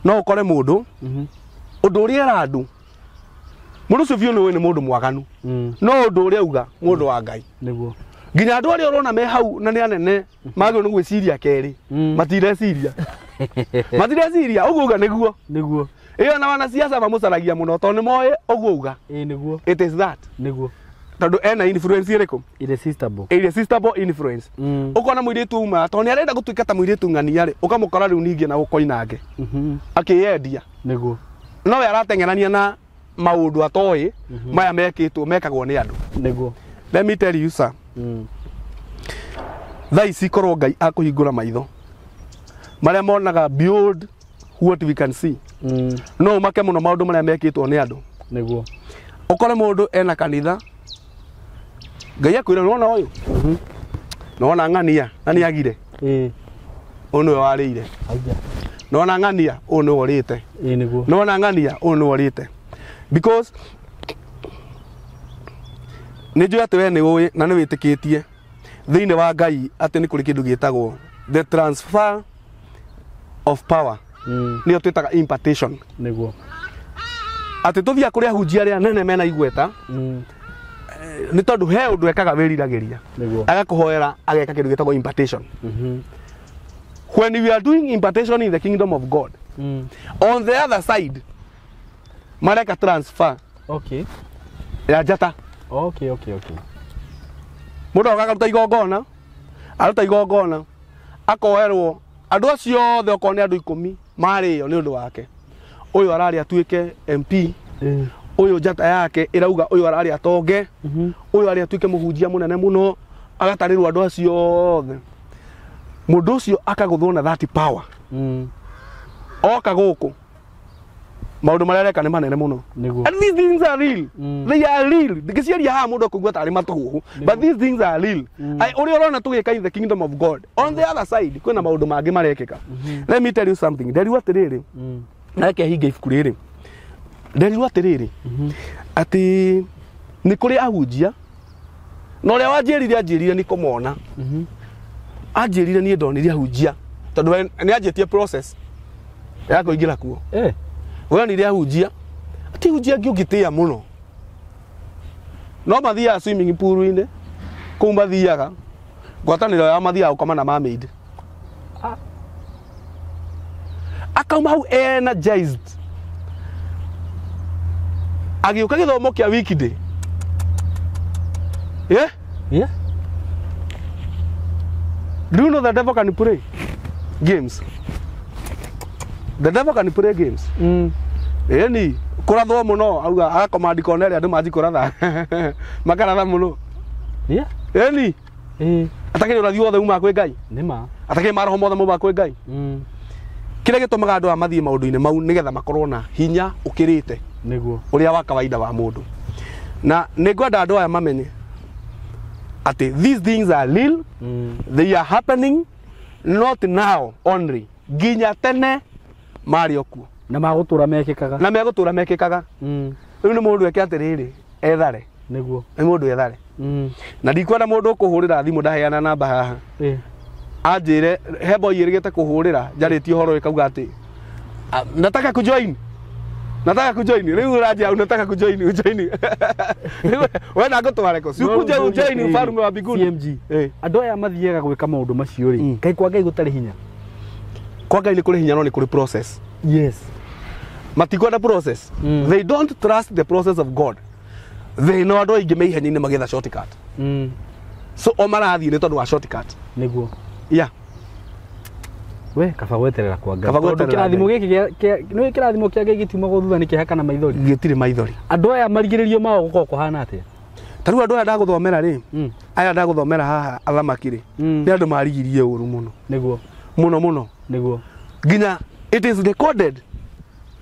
no ukore mundu undu uria arandu mundu ucio biu ni mundu mwaganu no undu uria uga mundu wa Ngai niguo nginya andu aria urona me hau na ni anene magio ni gwiciria keri matireciria uguo uga niguo iyo na wana siasa mamucaragia muno tondu ni moe uguo uga niguo it is that niguo tondu ena influence iriku irresistible influence ukona muiritu uma tondu arenda gutuika ta muiritu ng'ania ri ukamukora riu ningi na gukoinange akiyendia niguo no we arateng'erania na maundu atoi maya mekitwo mekagwo ni andu niguo. Let me tell you sir thai cikorwo Ngai akuhingura maitho maria monaga beyond what we can see no make muno maundu maria mekitwo ni andu niguo ukore mundu ena kanitha Ngai akwira nona uyu nona ng'ania na ni agire onu we warire nona ng'ania onu orite niguo nona ng'ania onu orite because nijo ati we ni uwi na ni witikitie thiini wa Ngai ati ni kuri kindu gitagwo the transfer of power niyo twitaga impartation niguo ati tuthia kuria hunjia ria nene mena igweta ni tondu he undu ekaga wiriragiria agakuhoera ageka kindu gitagwo impartation. When we are doing impartation in the kingdom of God, on the other side mareka transfer ya njata. Mundu agaruta igongona aruta igongona akoerwo andu acio othe okorwo ni andu 10 mario ni undu wake. Uyu arari atuike MP, uyu njata yake irauga uyu arari atonge, uyu ari atuike muhunjia munene muno agatarirwo andu acio othe. Mundu ucio akaguthwo na that power oka guku maundu maria areka ni manene muno. And these things are real. They are real. Ndikiciaria ha mundu kugwa tari matuhu, but these things are real. Uri urona tugika in the kingdom of God, on the other side kwina maundu mangi marekeka. Let me tell you something. Nderiwa atiriri nake hinga ibuku riri, nderiwa atiriri ati ni kuri ahunjia na uria wanjirire ni kumona anjirire ni ndonire ahunjia tondu ni anjitie process ya kuingira kuo. Wewe ni ria hunjia ati hunjia ngiugitia muno no mathia swimming pool ine kumba thiaga ngwataniro ya mathia ukoma na mermaid akauma hau energized agiuka githomo kia weekday. Do you know the devil can play games? The devil can play games. Ni kurathwo muno auga agakomandi konere andu manji kuratha makaratha muno. Ni atakire urathi wothe uma kwi Ngai. Nima atakire maroho mothe muma kwi Ngai. Kile gitumaga andu amathie maundu-ine mau nigetha makorwo na hinya ukirite niguo uria wa kawaida wa mundu. Na ningwenda andu aya mamenye ati these things are real. They are happening not now only, ginya tene mari okuo na magutura mekikaga riu ni mundu eke atiriri ethare niguo ni mundu ethare. Na ndikwenda mundu ukuhurira thimu ndaheana namba haha anjire he boy irigite kuhurira njariti horo ikauga ati nataka kujoin riu uraje au nataka kujoin wewe na gutware ko sikuje ujoin farume wa biguni CMG. Andu aya mathiega gwika maundu macio ri kai kwa Ngai gutari hinya, kwa Ngai ni kuri hinya no ni kuri process. Matikwenda process. They don't trust the process of God. They know andu aingi meihenya ni magetha shortcut. So o marathi ni tondu wa shortcut niguo we kaba gweterera kwa Ngai. Tondu kirathimo giki ni kirathimo kia Ngai gituma guthutha ni kihaka na maithori gitire maithori. Andu aya marigiririo mao guko kuhana atia taru andu aya ndaguthomera ri aya ndaguthomera haha athamakiri ni andu marigirie uru muno niguo muno niguo ginya it is recorded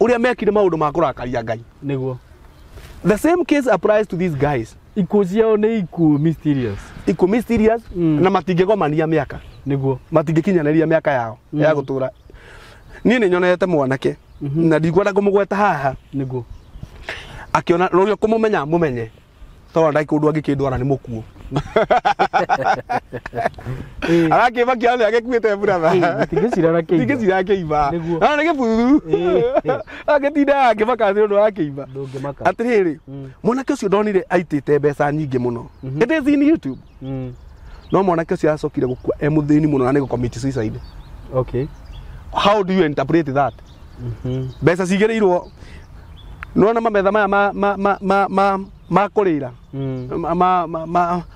uria mekire maundu ma kurakaria Ngai niguo. The same case applies to these guys. Ikuo ciao ni ikuo mysterious na matingigomania miaka niguo matingikinyaniria miaka yao ya gutura. Nie ni nyonete mwanake na ndikwenda kumugweta haha niguo akiona rurio kumumenya mumenye tondu ndaikundu angikindwara ni mukuo arake kiathe agikuite brother tingicira akiiba ana nige buru agitinda akibaka ndu akiiba atiriri mwanake ucio ndonire aitite mbeca nyingi muno. It is in YouTube. No mwanake ucio acokire gukua emuthini muno na ni commit suicide. How do you interpret that? Mbeca cigereirwo nona mametha maya ma kurira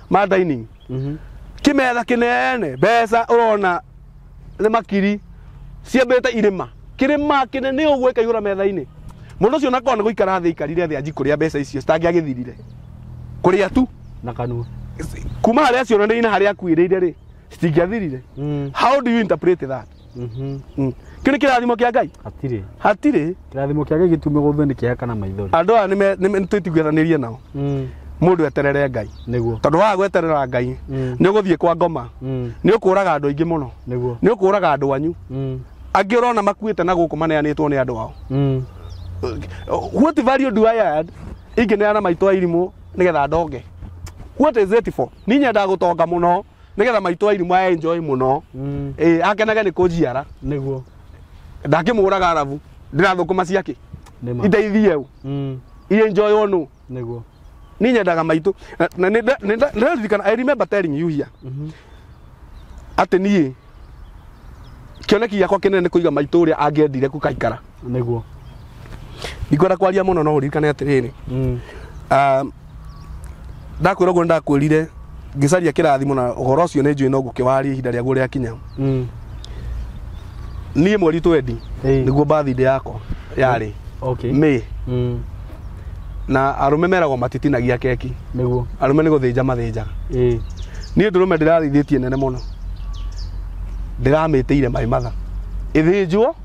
ma dining kimetha kinene mbeca urona ni makiri ciambite irima kirima kinene ugwe kaiyura metha-ini mundu ucio nakona guikara thi ikarire thi anji kuria mbeca icio citangiagithirire kuria tu na kanua kuma haria cio ndi ina haria akuireire ri citingiathirire. How do you interpret that? Kini kirathimo kia Ngai hatire kirathimo kia Ngai gitume guthu ni kihaka na maithori. Andu aya ni twitiguithanirie nao mundu eterere Ngai niguo tondu wa gweterera Ngai ni uguthie kwa Ngoma ni ukuraga andu aingi muno niguo ni ukuraga andu anyu angi urona makuite na guku maneanitwo ni andu ao. What value do I add ingineana maitwa irimu nigetha ndonge? What is it for? Ni nyenda gutonga muno nigetha maitwa irimu enjoy muno akenage ni kujiara niguo ndakimuraga arabu ndirathukuma ciake Nima. iteithie u I enjoy onu Niguo. ni nyendaga maitu na ndirikana I remember telling you here ati nie kioneki giakwa kinene kuiga maitu uria angiendire kukaikara Niguo. ndikwenda kwaria muno no uririkane atiriri ndakwira guo ndakwirire ngicaria kirathimo na uhoro ucio ni njui no ngukiwaria ihinda ria guo ria kinya nie mweri 20 niguo birthday yakwa yari Okay. May na arume meragwo matitinagia keki Niguo. arume ni guthinja mathinjaga nie ndurume ndirathithitie nene muno ndiramiteire mai matha ithinjwo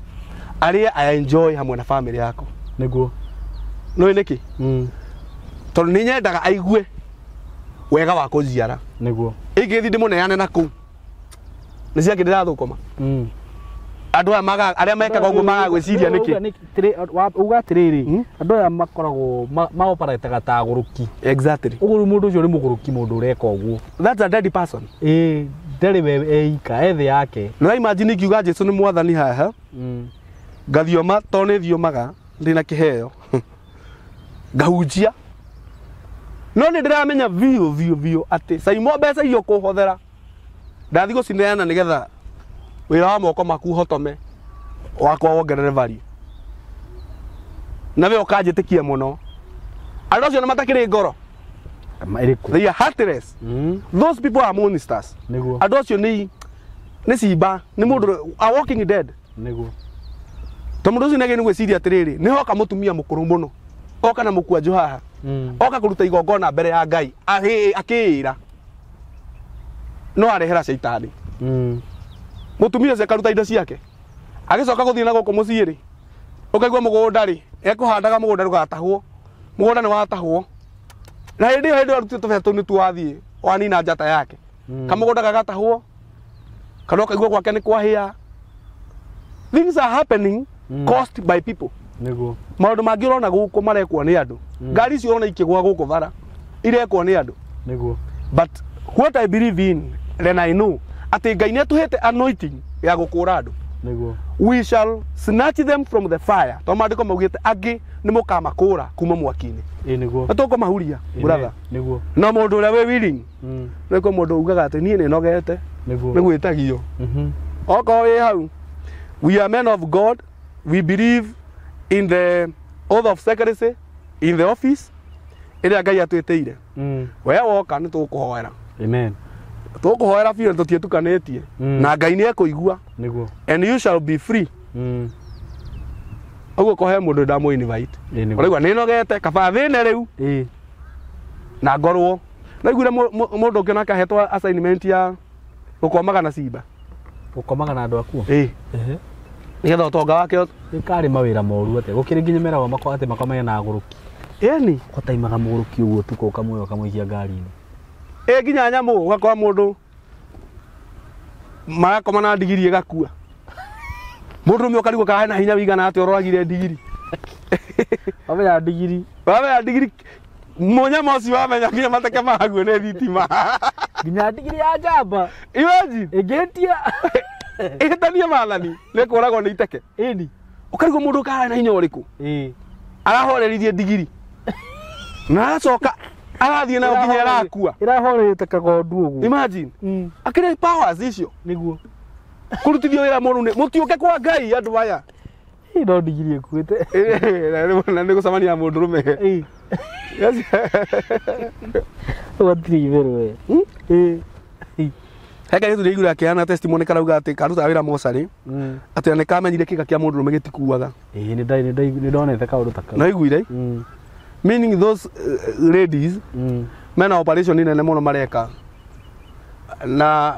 aria I enjoy hamwe na family yako Niguo. no niki tondu ni nyendaga aigue wega wa kujiara Niguo. ingithi ndimuneane naku ni ciake ndirathukuma andu aria mekaga uguo magagwiciria niki uga atiriri andu aya makoragwo maoperataga ta aguruki exactly uguru mundu ucio ni muguruki mundu ureka uguo that's a dead person ndari we eika ethe yake na imagine kiuga Jesu ni mwathani haha ngathioma to ni thiomaga ndina kiheo ngahunjia no ni ndiramenya vio ati SYMO mbeca iyo kuhothera ndathi gucineana nigetha wira wa moko maku hotome wakwa wongerere value na we ukajitikia muno andu acio ni matakiri ngoro they are heartless those people are monsters Niguo. andu acio ni cimba ni mundu a walking dead Niguo. to mundu ucio nagi ni gwiciria atiriri ni hoka mutumia mukuru muno oka na mukwanju haha oka kuruta igongona mbere ya Ngai akira no arehera shaitani mutumia ucio akaruta indo ciake agicoka guthii na guku muciiri ukaigwa mugunda ri ekuhandaga mugunda rugatahwo mugunda ni watahwo na hindi arutite tubeto ni tuwathii wanina njata yake kamugunda gagatahwo kana ukaigwa gwake ni kwahia things are happening caused by people Niguo. maundu mangi urona guku marekwo ni andu ngari icio urona ikigwa guku bara irekwo ni andu Niguo. but what I believe in then I know ati Ngai ni atuhete anointing ya gukura andu Niguo. we shall snatch them from the fire to mandiko maugite angi ni mukamakura kuma mwakini Niguo. atoko mahuria brother Niguo. na mundu uria we willing niko mundu ugaga ati nie ni nogete Niguo. ni gwitagio oko we hau we are men of God we believe in the oath of secrecy in the office iria Ngai atwiteire we woka ni tukuhoera Amen. tukuhoera biũ tutietukanĩtie na Ngai nĩ ekuigua Niguo. and you shall be free ũguo kohe mũndũ ndamũ invite ũraigua nĩ nogete kaba thĩne rĩu na ngorwo naiguire mũndũ ũngĩ nake ahetwo assignment ya gũkomaga na cimba Gũkomaga na andũ akuo nigetha ũtonga wake ikari mawira moru ate gukiri nginya meragwo makwa ate makomanya na aguruki yani kotaimaga muguruki uguo tuko kamwe kamwikia ngari-ini nginya nyamũ ũgakora mũndũ marakoma na ndigiri ĩgakua mũndũ ũkarigwo kana hena hinya wĩigana atĩ ũroragire ndigiri wamenya ndigiri munyama ũcio wamenya nginya mateke maguo nĩ thitima nginya ndigiri ya njamba imagine ĩngĩtia ihitania maathani nĩ kũragwo nĩ iteke ĩni ũkarigwo mũndũ kana na hinya ũrĩkũ arahoreririe ndigiri na acoka arathiĩ nayo nginya arakua irahorete kagondu ũguo imagine akĩrĩ powers icio nĩguo kurutithio wĩra mũru mũtiũke kwa Ngai andũ aya no ndigiri ĩkuĩte na nĩ gũcemania mũndũrũme watirĩ itherũ heka nĩ tũrĩigua akĩheana testimony karauga atĩ karutaga wĩra mocarĩ atĩ nĩ kamenyire kĩga kĩa mũndũrũme gĩtikuaga nĩ ndonete kaũndũ ta kau no iguire meaning those ladies mena operation nene mũno mareka na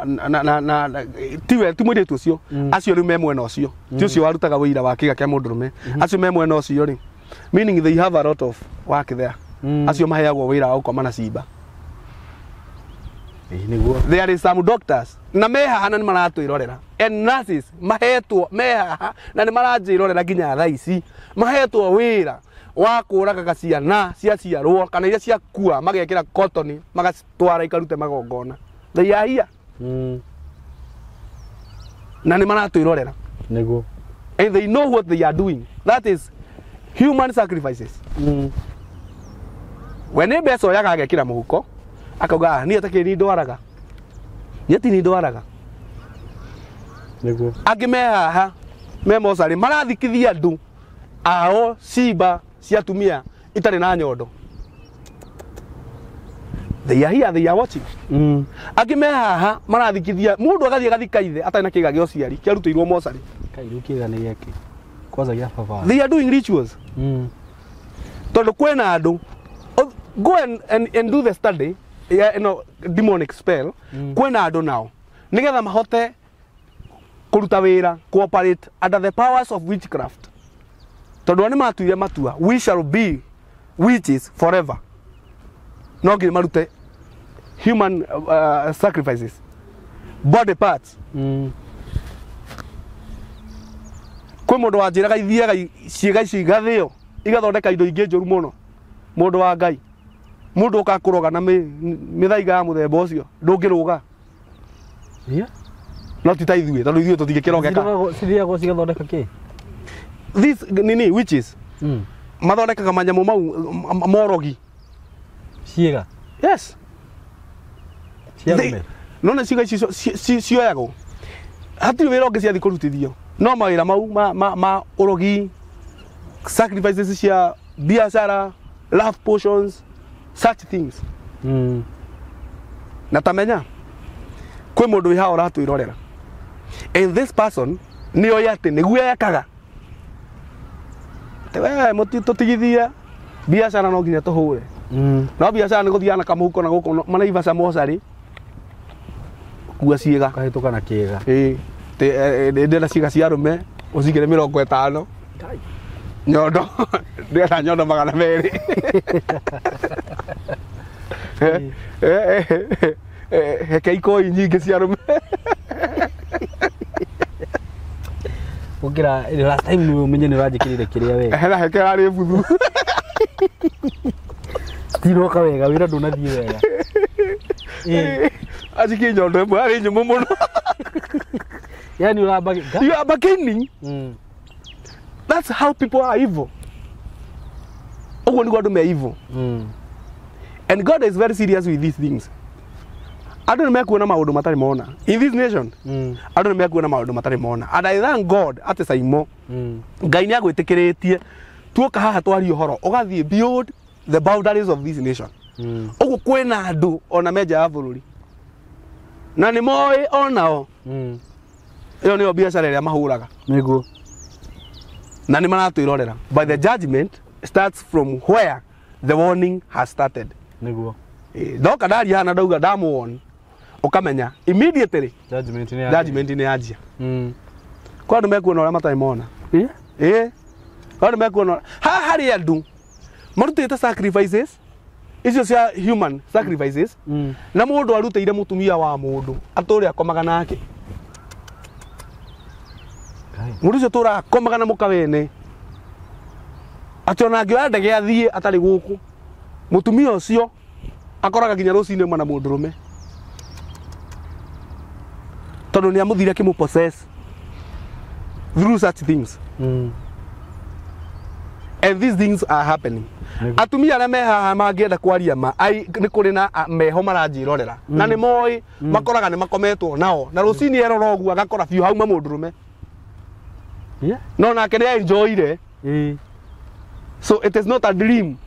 tiwe ti mũirĩtu ũcio acio rĩu me mwena ũcio ti ũcio warutaga wĩira wa kĩga kĩa mũndũrũme acio me mwena ũcio rĩ meaning they have a lot of work there acio maheagwo wĩra wa gũkoma na cimba there is some doctors na mehaha na nĩ maratwĩrorera and nurses mahetwo mehaha na nĩ maranjĩrorera nginya thaa ici mahetwo wĩra wa kũragaga ciana ciaciarwo kana iria ciakua magekĩra cotton magatwara ikarute magongona they are here na nĩ maratwĩrorera nĩguo and they know what they are doing. That is human sacrifices. When a beso yaga get kira muhuko, akauga ni atake ni ndwaraga. Yeti ni ndwaraga. Niguo. Agime haha me mosari marathikithia ndu ao ciiba cia tumia itari na nyondo. They are here, they are watching. Agime haha marathikithia mundu agathie gathika ithe atari na kiga gyo ciari kiarutirwo mosari. Kairu kiga ni yake. Kwanza ya baba. They are doing rituals. Tondu kwena andu go and do the study, demonic spell. Kwena andu nao nigetha mahote kuruta wira cooperate under the powers of witchcraft. Tondu ni matuire matua, we shall be witches forever. No nginya marute human sacrifices, body parts. Kwi mundu wanjiraga ithiaga ciiga ici igathio igathondeka indo ingi njuru muno. Mundu wa Ngai, mundu ukakuroga na mithaiga ya muthemba ucio ndungiruga. No ti ta ithuĩ tondu ithuĩ tutingĩkĩrogeka. Cithiagwo cigathondeka kĩ? These nini witches mathondekaga manyamu mau morogi. Ciiga? Yes. Ciarume? Nona ciiga ici cioyagwo hatirĩ wĩra ũngĩ ciathi kũrutithio no mawĩra mau ma ũrogi, sacrifices cia biacara, love potions, such things. Na tamenya kwĩ mũndũ wĩ haha ũratwĩrorera, and this person nĩ oĩ atĩ nĩguo ekaga we mũtitigithia biacara no nginya tũhũre. No biacara nĩ gũthiana kamũhuko na gũkũ Manaivaca mocarĩ kua ciĩga kahĩtũka na kĩĩga. Ndĩrenda ciĩga cia arũme ũcigĩre 50 nyondo ndĩrenda nyondo 200 heke ikoi nyingĩ cia arũme. Ukira last time ni umenye ni urajikirire kiria wega. Hela heke ari buthu. Tiroka wega wira ndunathie wega. Ajiki nyondo mwe ari nyumu muno. Yani you are bargaining. That's how people are evil. Ogwo ni gwandu me evil. And God is very serious with these things. Andu nĩ mekuona maũndũ matarĩ mona in this nation. Andu nĩ mekuona maũndũ matarĩ mona, and I thank God ati SYMO Ngai nĩ agwĩtĩkĩrĩtie tuoka haha twari ũhoro ũgathiĩ beyond the boundaries of this nation. Ũguo kwĩna andu ona menja ya bũrũri na nĩ moĩ onao ĩyo nĩyo biacara ĩrĩa mahũraga nĩguo, na nĩ maratwĩrorera. But the judgment starts from where the warning has started. nĩguo Ndoka ndaria hana ndauga ndamuona ukamenya immediately judgment nĩ yanjia. Kwa andu mekuona ũrĩa matarĩ mona. Kwa andu mekuona haha harĩ andu marutĩte sacrifices icio cia human sacrifices na mũndũ arutĩire mũtumia wa mũndũ atũre akomaga nake. Mũndũ ũcio tũra akomaga na mũkawene atĩona angĩoya ndege athiĩ atarĩ gũkũ mũtumia ũcio akoraga nginya rũcinĩ mana mũndũrũme tondũ nĩ amũthire akĩmũ possess through such things. And these things are happening. Atumia arĩa me haha mangĩenda kwaria ma nĩ kũrĩ na meho maranjĩrorera na nĩ moĩ makoraga nĩ makometwo nao na rũcinĩ erora ũguo agakora biũ hauma mũndũrũme no nake nĩ enjoyire. So it is not a dream.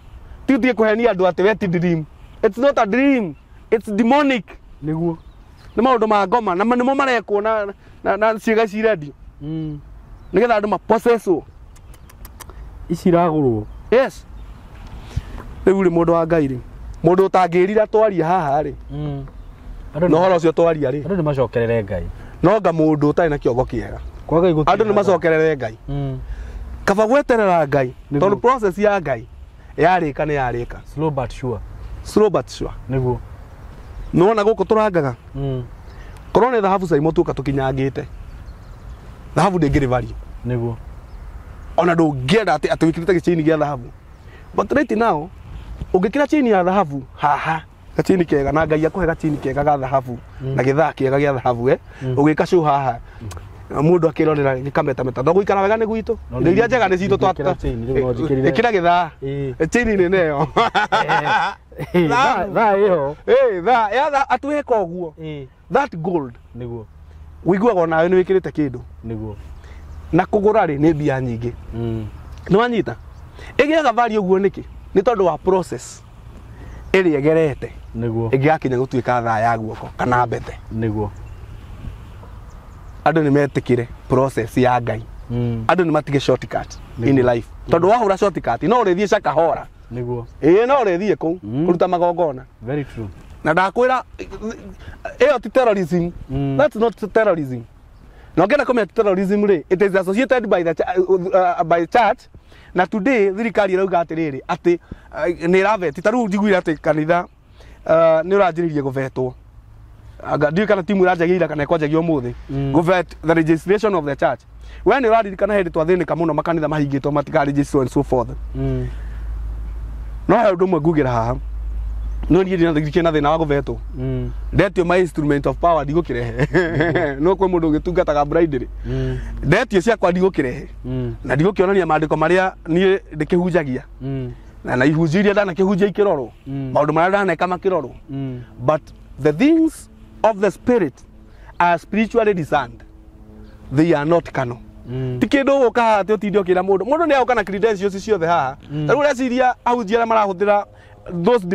Tiutige kũhenia andũ atĩ we ti dream. It's not a dream. It's demonic. nĩguo nĩ maũndũ ma ngoma na nĩmo marekwo na ciĩga cirendio nĩgetha andũ mapossesswo iciragũrwo. Yes. Rĩu rĩ mũndũ wa Ngai rĩ mũndũ ũtangĩrira twaria haha rĩ no horo ũcio twaria rĩ andũ nĩ macokerere Ngai no nga mũndũ ũtarĩ na kĩongo kĩega kwa Ngai andũ nĩ macokerere Ngai kaba gweterera Ngai tondũ process ya Ngai yarĩka nĩ yarĩka. Slow but sure. Slow but sure. nĩguo nona gũkũ tũrangaga korwo nĩ thahabu SYMO tuoka tũkinyangĩte thahabu ndĩngĩrĩ value nĩguo ona ndũngĩenda atĩ wĩkĩrĩte gĩchaini gĩa thahabu. But right now ũngĩkĩra chaini ya thahabu haha gachaini kega na Ngai akũhe gachaini kega ga thahabu na gĩthaa kĩega gĩa thahabu ũgĩka show haha mundu akirorera gikameta meta ndo guikara wega ni gwitu ndiria njega ni citu twata ikira githaa chain ni neyo tha iyo tha ya atweka oguo that gold niguo wiguaga nawe ni wikirite kindu niguo na kugura ri ni bia nyingi ni wanyita igiaga value oguo niki ni tondu wa process iri egerete niguo igiakinya gutuika tha ya guoko kana mbete niguo andu ni metikire process ya Ngai andu ni matige shortcut in life tondu wahura shortcut no urithie cakahora niguo no urithie ku kuruta magongona very true na ndakwira eyo ti terrorism that's not terrorism no ngenda komea terrorism ri it is associated by church na today thirikari irauga atiriri ati ni raveti taru njiguire ati kanitha ni uranjiririe guvetwo aga ndiye kana timu iranjagira kana ikwanjagia umuthi guvet the registration of the church when you radi kana hindi twathinika muno makanitha mahingitwo matiga register and so forth no ha ndumwe ngugira haha no ni ndina thikina thina wa guvetwo ndetio my instrument of power ndigukirehe no kwa mundu gitungataga bridery ndetio ciakwa ndigukirehe na ndigukionania maandiko maria ni ndikihunjagia na ihunjiria ndana kihunjia ikiroro maundu maria ndaneka makiroro but the things of the spirit are spiritually discerned. They are not canon. Tikindu guka ati utindio kira mundu ni auka na credentials ciothe haha taru reciria ahunjia marahutira those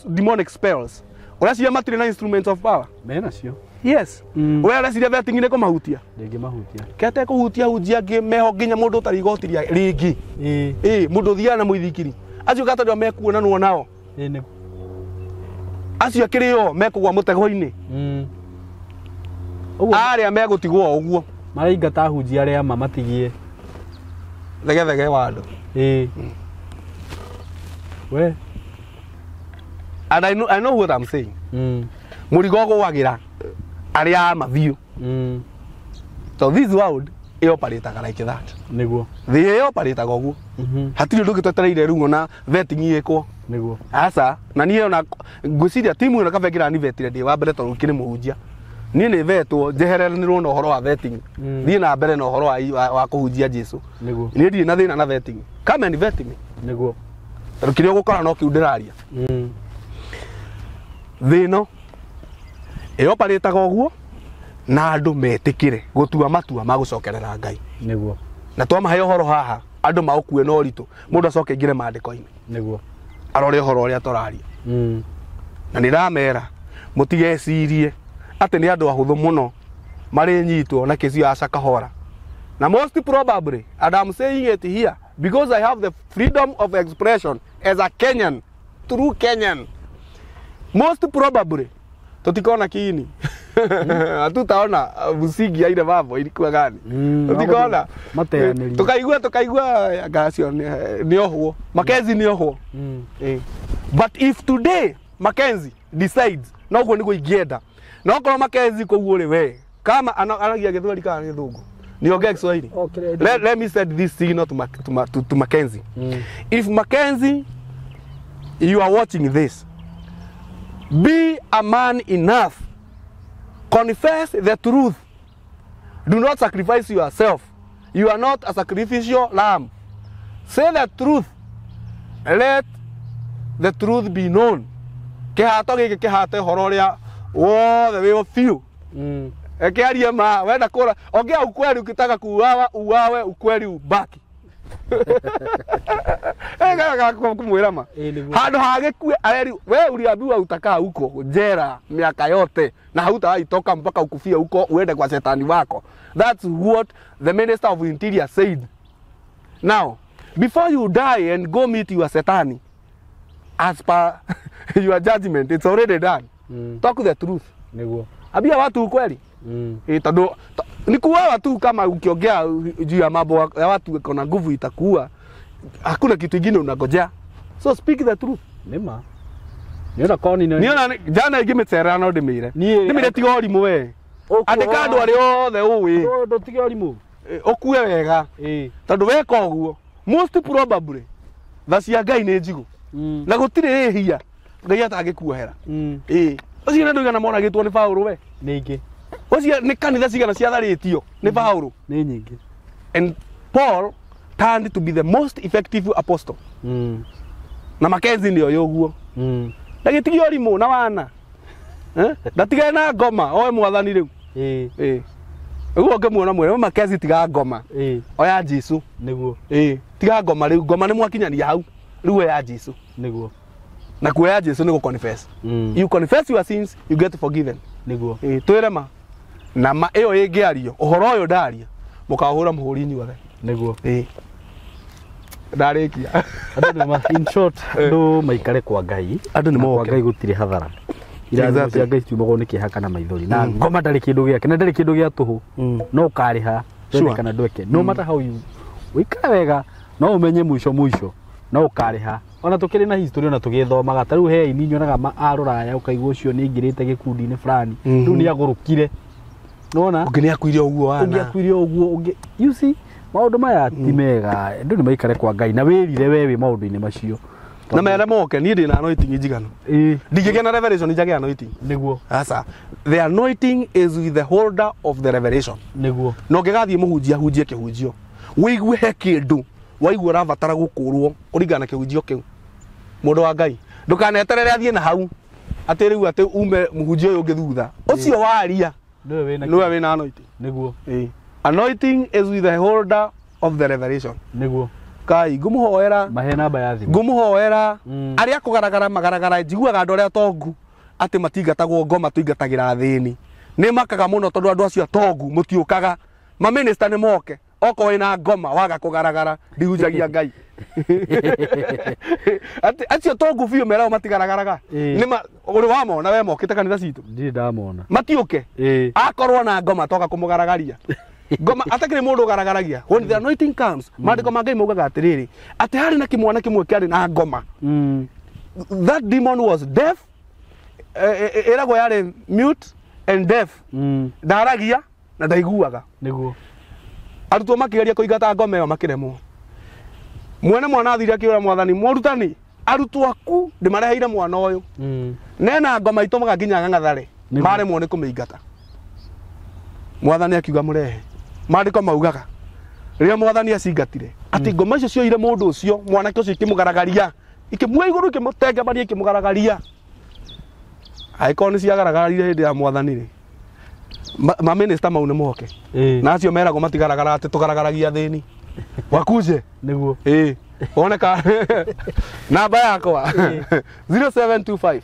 demonic spells ureciria matire na instruments of power mena cio yes we reciria vetting ni kumahutia ndingi mahutia kete kuhutia hunjia ngi meho nginya mundu utari igotiria ringi mundu thia na muithikiri acio gatandio mekuonanwo nao ni acio akirio mekugwa mutego-ini aria megutigwo uguo maraingata hunjia aria mamatigie thege wa andu we and I know what I'm saying murigo gwagira aria maviu so this world it operates like that niguo they operate uguo hatiri ndu gitwetereire rungo na vetting yekwo niguo asa na niyo na ngwiciria timu ino kabengira ni vetire ndi wa mbere to rukire muhunjia ni ni vetwo njehereranirwo na uhoro wa vetting thie na mbere na uhoro wa kuhunjia Jesu niguo ni ndi na thina na vetting come and vetting niguo rukire gukora no kiundiraria thino eoparetaga uguo na andu metikire gutua matua magucokerera Ngai niguo na twamahe uhoro haha andu maukue no ritu mundu acoke ngire maandiko-ini niguo arore uhoro uria toraria na niramera mutigecirie ati ni andu ahuthu muno mari nyitwo na kesi ya cakahora na most probably and I'm saying it here because I have the freedom of expression as a Kenyan, true Kenyan. Most probably tutikona kiini atutaona musigi aire babo ilikuwa gani tutikona mateaniri tukaigua gasio ni ohwo Mackenzie ni ohwo but if today Mackenzie decides no go ni go igienda no ko Mackenzie ko uri we kama anagia githwari kana githungu ni oge Kiswahili okay let me say this signal to Mackenzie if Mackenzie you are watching this, be a man enough, confess the truth, do not sacrifice yourself, you are not a sacrificial lamb, say the truth, let the truth be known. Kihato giki kihate hororia wothe we feel ekiaria ma wenda kura ongea ukweli ukitaka uwawe ukweli ubaki ega kumwira ma handu hagekue areri we uliambiwa utakaa huko jera miaka yote na hautaitoka mpaka ukufia huko uende kwa shetani wako. That's what the Minister of Interior said. Now before you die and go meet your satani as per your judgment, it's already done. Talk the truth. Niguo Abia watu ukweli. Tando ni kuwa watu kama ukiongea juu ya mambo ya watu wako na nguvu itakuwa hakuna kitu kingine unagojea. So speak the truth. Nima. Niona koni ni. Niona jana igimetsera no ndimire. Ndimire tiga orimu we. Andika andu ari othe uwi. Ndo tiga orimu. Okue wega. Tando weka oguo. Most probably thacia Ngai ni njigu. Na gutire hia. Ngai atagikuohera. Ucio ndu igana mona gitwo ni Paulo we. Ningi. Wacia nĩ kanitha cigana ciatharĩtio nĩ Paulo. Nĩ nyingĩ. And Paul turned to be the most effective apostle. Na Mackenzie nĩ oyo ũguo. Na gĩtigio rimũ na wana. Ndatigane na ngoma oe mwathani rĩu. Ũguo ngĩmuona mwene Mackenzie tiga ngoma. Oya Jesu. Nĩguo. Tiga ngoma rĩu, ngoma nĩ mwakinyania hau. Rĩu oya Jesu. Nĩguo. Na kuoya Jesu nĩ confess. You confess your sins, you get forgiven. Nĩguo. Twĩre ma. Na ma ĩyo ĩngĩario, ũhoro ũyũ ndaria, mũkahũra mũhũri inyuothe. Nĩguo. Ndarĩkia. In short, andũ maikare kwa Ngai. Andũ nĩ moke. Kwa Ngai gũtirĩ hathara. Irathimo cia Ngai ciumagwo nĩ kĩeha kana maithori. Na ngoma ndarĩ kĩndũ gĩake, na ndarĩ kĩndũ gĩa tũhũ. No ũkarĩha, twende kana ndweke. No matter how you wĩkare wega, no ũmenye mũico. No ũkarĩha. Ona tukiri na history ona tugithomaga ta riu he ini nyonaga aruraya ukaigwa ucio ni ingirite gikundi-ini fulani riu ni agurukire nona ungi ni akuire uguo wana ungi akuire uguo you see maundu maya ti mega andu ni maikare kwa Ngai na wirire wewe maundu-ini macio na mere moke ni ndina anointing njigano ndigigena revelation njage anointing niguo asa the anointing is with the holder of the revelation niguo no ngigathie muhunjia hunjie kihunjio wigue he kindu waigua rabatara gukurwo uringana kihunjio kiu mundu wa Ngai ndukaneterere athie na hau ati riu ati ume muhunjio uyu ngithutha ucio waria niwe wina anointing niguo anointing is with the holder of the revelation niguo Kai ngumuhoera mahe namba ya thimu ngumuhoera aria kugaragara magaragara njiguaga andu aria tongu ati matingatagwo Ngoma tuingatagira thini ni makaga muno tondu andu acio tongu mutiukaga ma minister ni moke oko wina Ngoma waga kugaragara ndihunjagia Ngai ati acio tongu biu merao matigaragaraga nima uri wamona we mokite kanitha citu ndi ndamona matiuke akorwo na Ngoma toka kumugaragaria Ngoma atakire mundu garagaragia when the anointing comes mandiko ma Ngai maugaga atiriri ati hari na kimwana kimwe kiari na Ngoma that demon was deaf erago yari mute and deaf ndaragia na ndaiguaga niguo arutwo makigeria kuingata Ngoma iyo makiremwo mwene mwana athire akiura mwathani murutani arutwo aku ndimareheire mwana uyu nena Ngoma itomaga nginya ng'athare maremwo ni kumeingata mwathani akiuga murehe mandiko maugaga riria mwathani acingatire ati Ngoma icio cioire mundu ucio mwanake ucio ikimugaragaria ikimwe iguru ikimutenge bari ikimugaragaria aikoni ciagaragaria hindi ya mwathani ri ma minister mau ni moke na acio meragwo matigaragara ati tugaragaragia thini wakuje niguo oneka namba yakwa 0725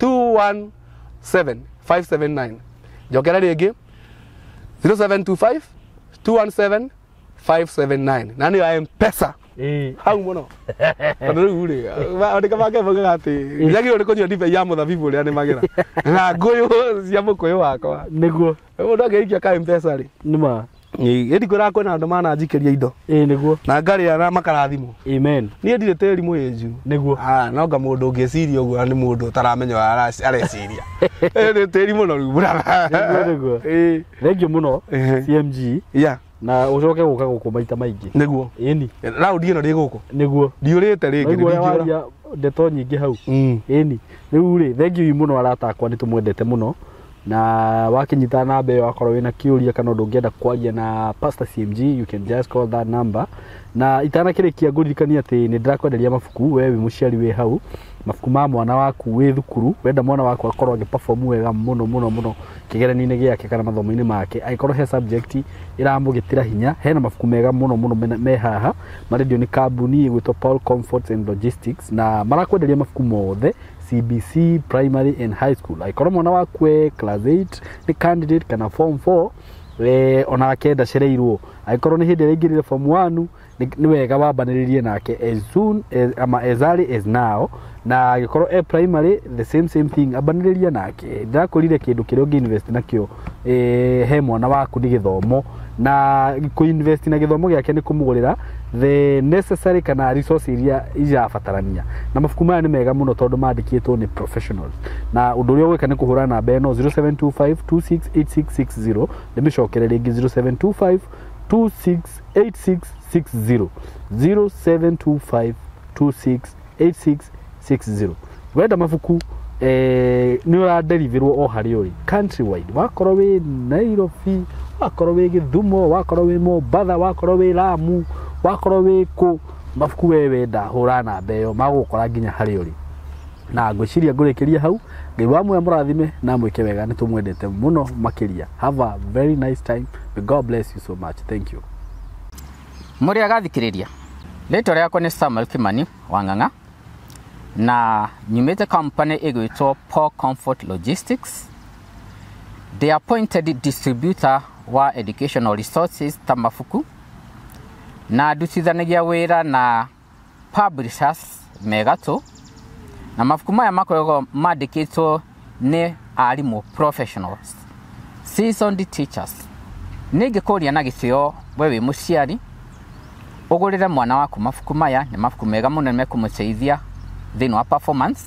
217 579 jokera ringi 0725 217 579 nani ya M-Pesa hau muno andu ri andika make boga ati yagi uri kunyo ndibe ya muthabibu ria ni magira na nguyu cia mukuyu wakwa niguo mundu angeikia ka M-Pesa ri nima edi kura kwena andu mana njikiria indo niguo na ngari ara makarathimo amen ni ndire teri muheju niguo no nga mundu ngeciria uguo ni mundu taramenya areciria ni teri muno ru niguo thank you muno CMG na ucoke guka guku maita maingi niguo eni round ino ri guku niguo ndiurite ringi ndiura ndeto nyingi hau eni riu ri thank you muno arata akwa ni tumwendete muno na wakinyita namba iyo akorwo wina kiuria kana ndungienda kwaria na Pastor CMG you can just call that number na itana kirikia ngurikania ati ni ndirakwenderia mabuku wewe muciari we hau mabuku ma mwana waku we thukuru wenda mwana waku akorwo agiperform wega muno kigerani-ini giake kana mathomo-ini make aikorwo he subject iramugitira hinya hena mabuku mega muno me haha marendio ni kambuni igwitwo Paul Comforts and Logistics na marakwenderia mabuku mothe CBC primary and high school aikorwo mwana waku class 8 ni candidate kana form 4 ona akenda cereirwo aikorwo ni hindi ringirire form 1 ni wega wambaniririe nake as soon as early as now na agikorwo primary the same thing abaniriria nake ndakurire kindu kiria ungi invest nakio he mwana waku ni githomo na ku invest na githomo giake ni kumugurira the necessary kana resource iria irabatarania na mabuku maya ni mega muno tondu mandikitwo ni professionals na undu uria gwika ni kuhura namba eno 0725268660 nimicokere ringi 0725 268660 0725 268660 wenda mabuku ni ura deliverwo o hari uri countrywide wakorwo wi Nairobi wakorwo wi Githumo wakorwo wi Mombasa wakorwo wi Lamu wakorwo wi ku mafuku we wenda hura namba iyo magukora nginya hari uri na ngwiciria ngurikiria hau ngai wa mwe murathime na mwike wega nitumwendete muno makiria. Have a very nice time. May God bless you so much. Thank you. Muri agathikiriria leto riako ni Samuel Kimani Wanganga na nyumite company igwitwo Paul Comfort Logistics. The appointed distributor wa educational resources tamafuku na dutithanagia wira na publishers megato na mafuku maya makoragwo mandikitwo ni arimu professionals seasoned teachers. Ningikuria na githio wewe muciari ugurire mwana waku mafuku maya ni mafuku mega muno mekumuteithia thini wa performance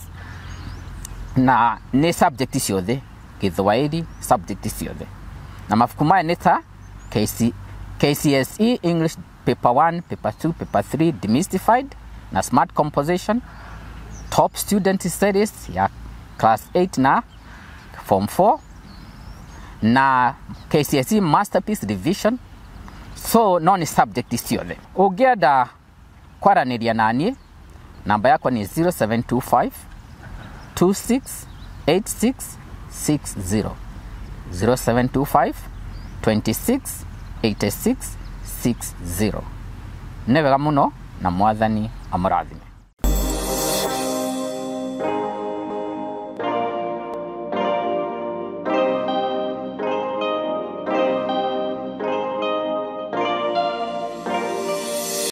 na ni subject ciothe Githwairi subject ciothe na mafuku maya ni ta KCSE English paper 1 paper 2 paper 3 demystified na smart composition, top student studies ya class 8 na form 4 na KCSE masterpiece division. So non subject ciothe ugienda kwaraniria nanie namba yakwa ni 0725 268660 0725 268660. Nĩ wega muno na mwathani amurathime.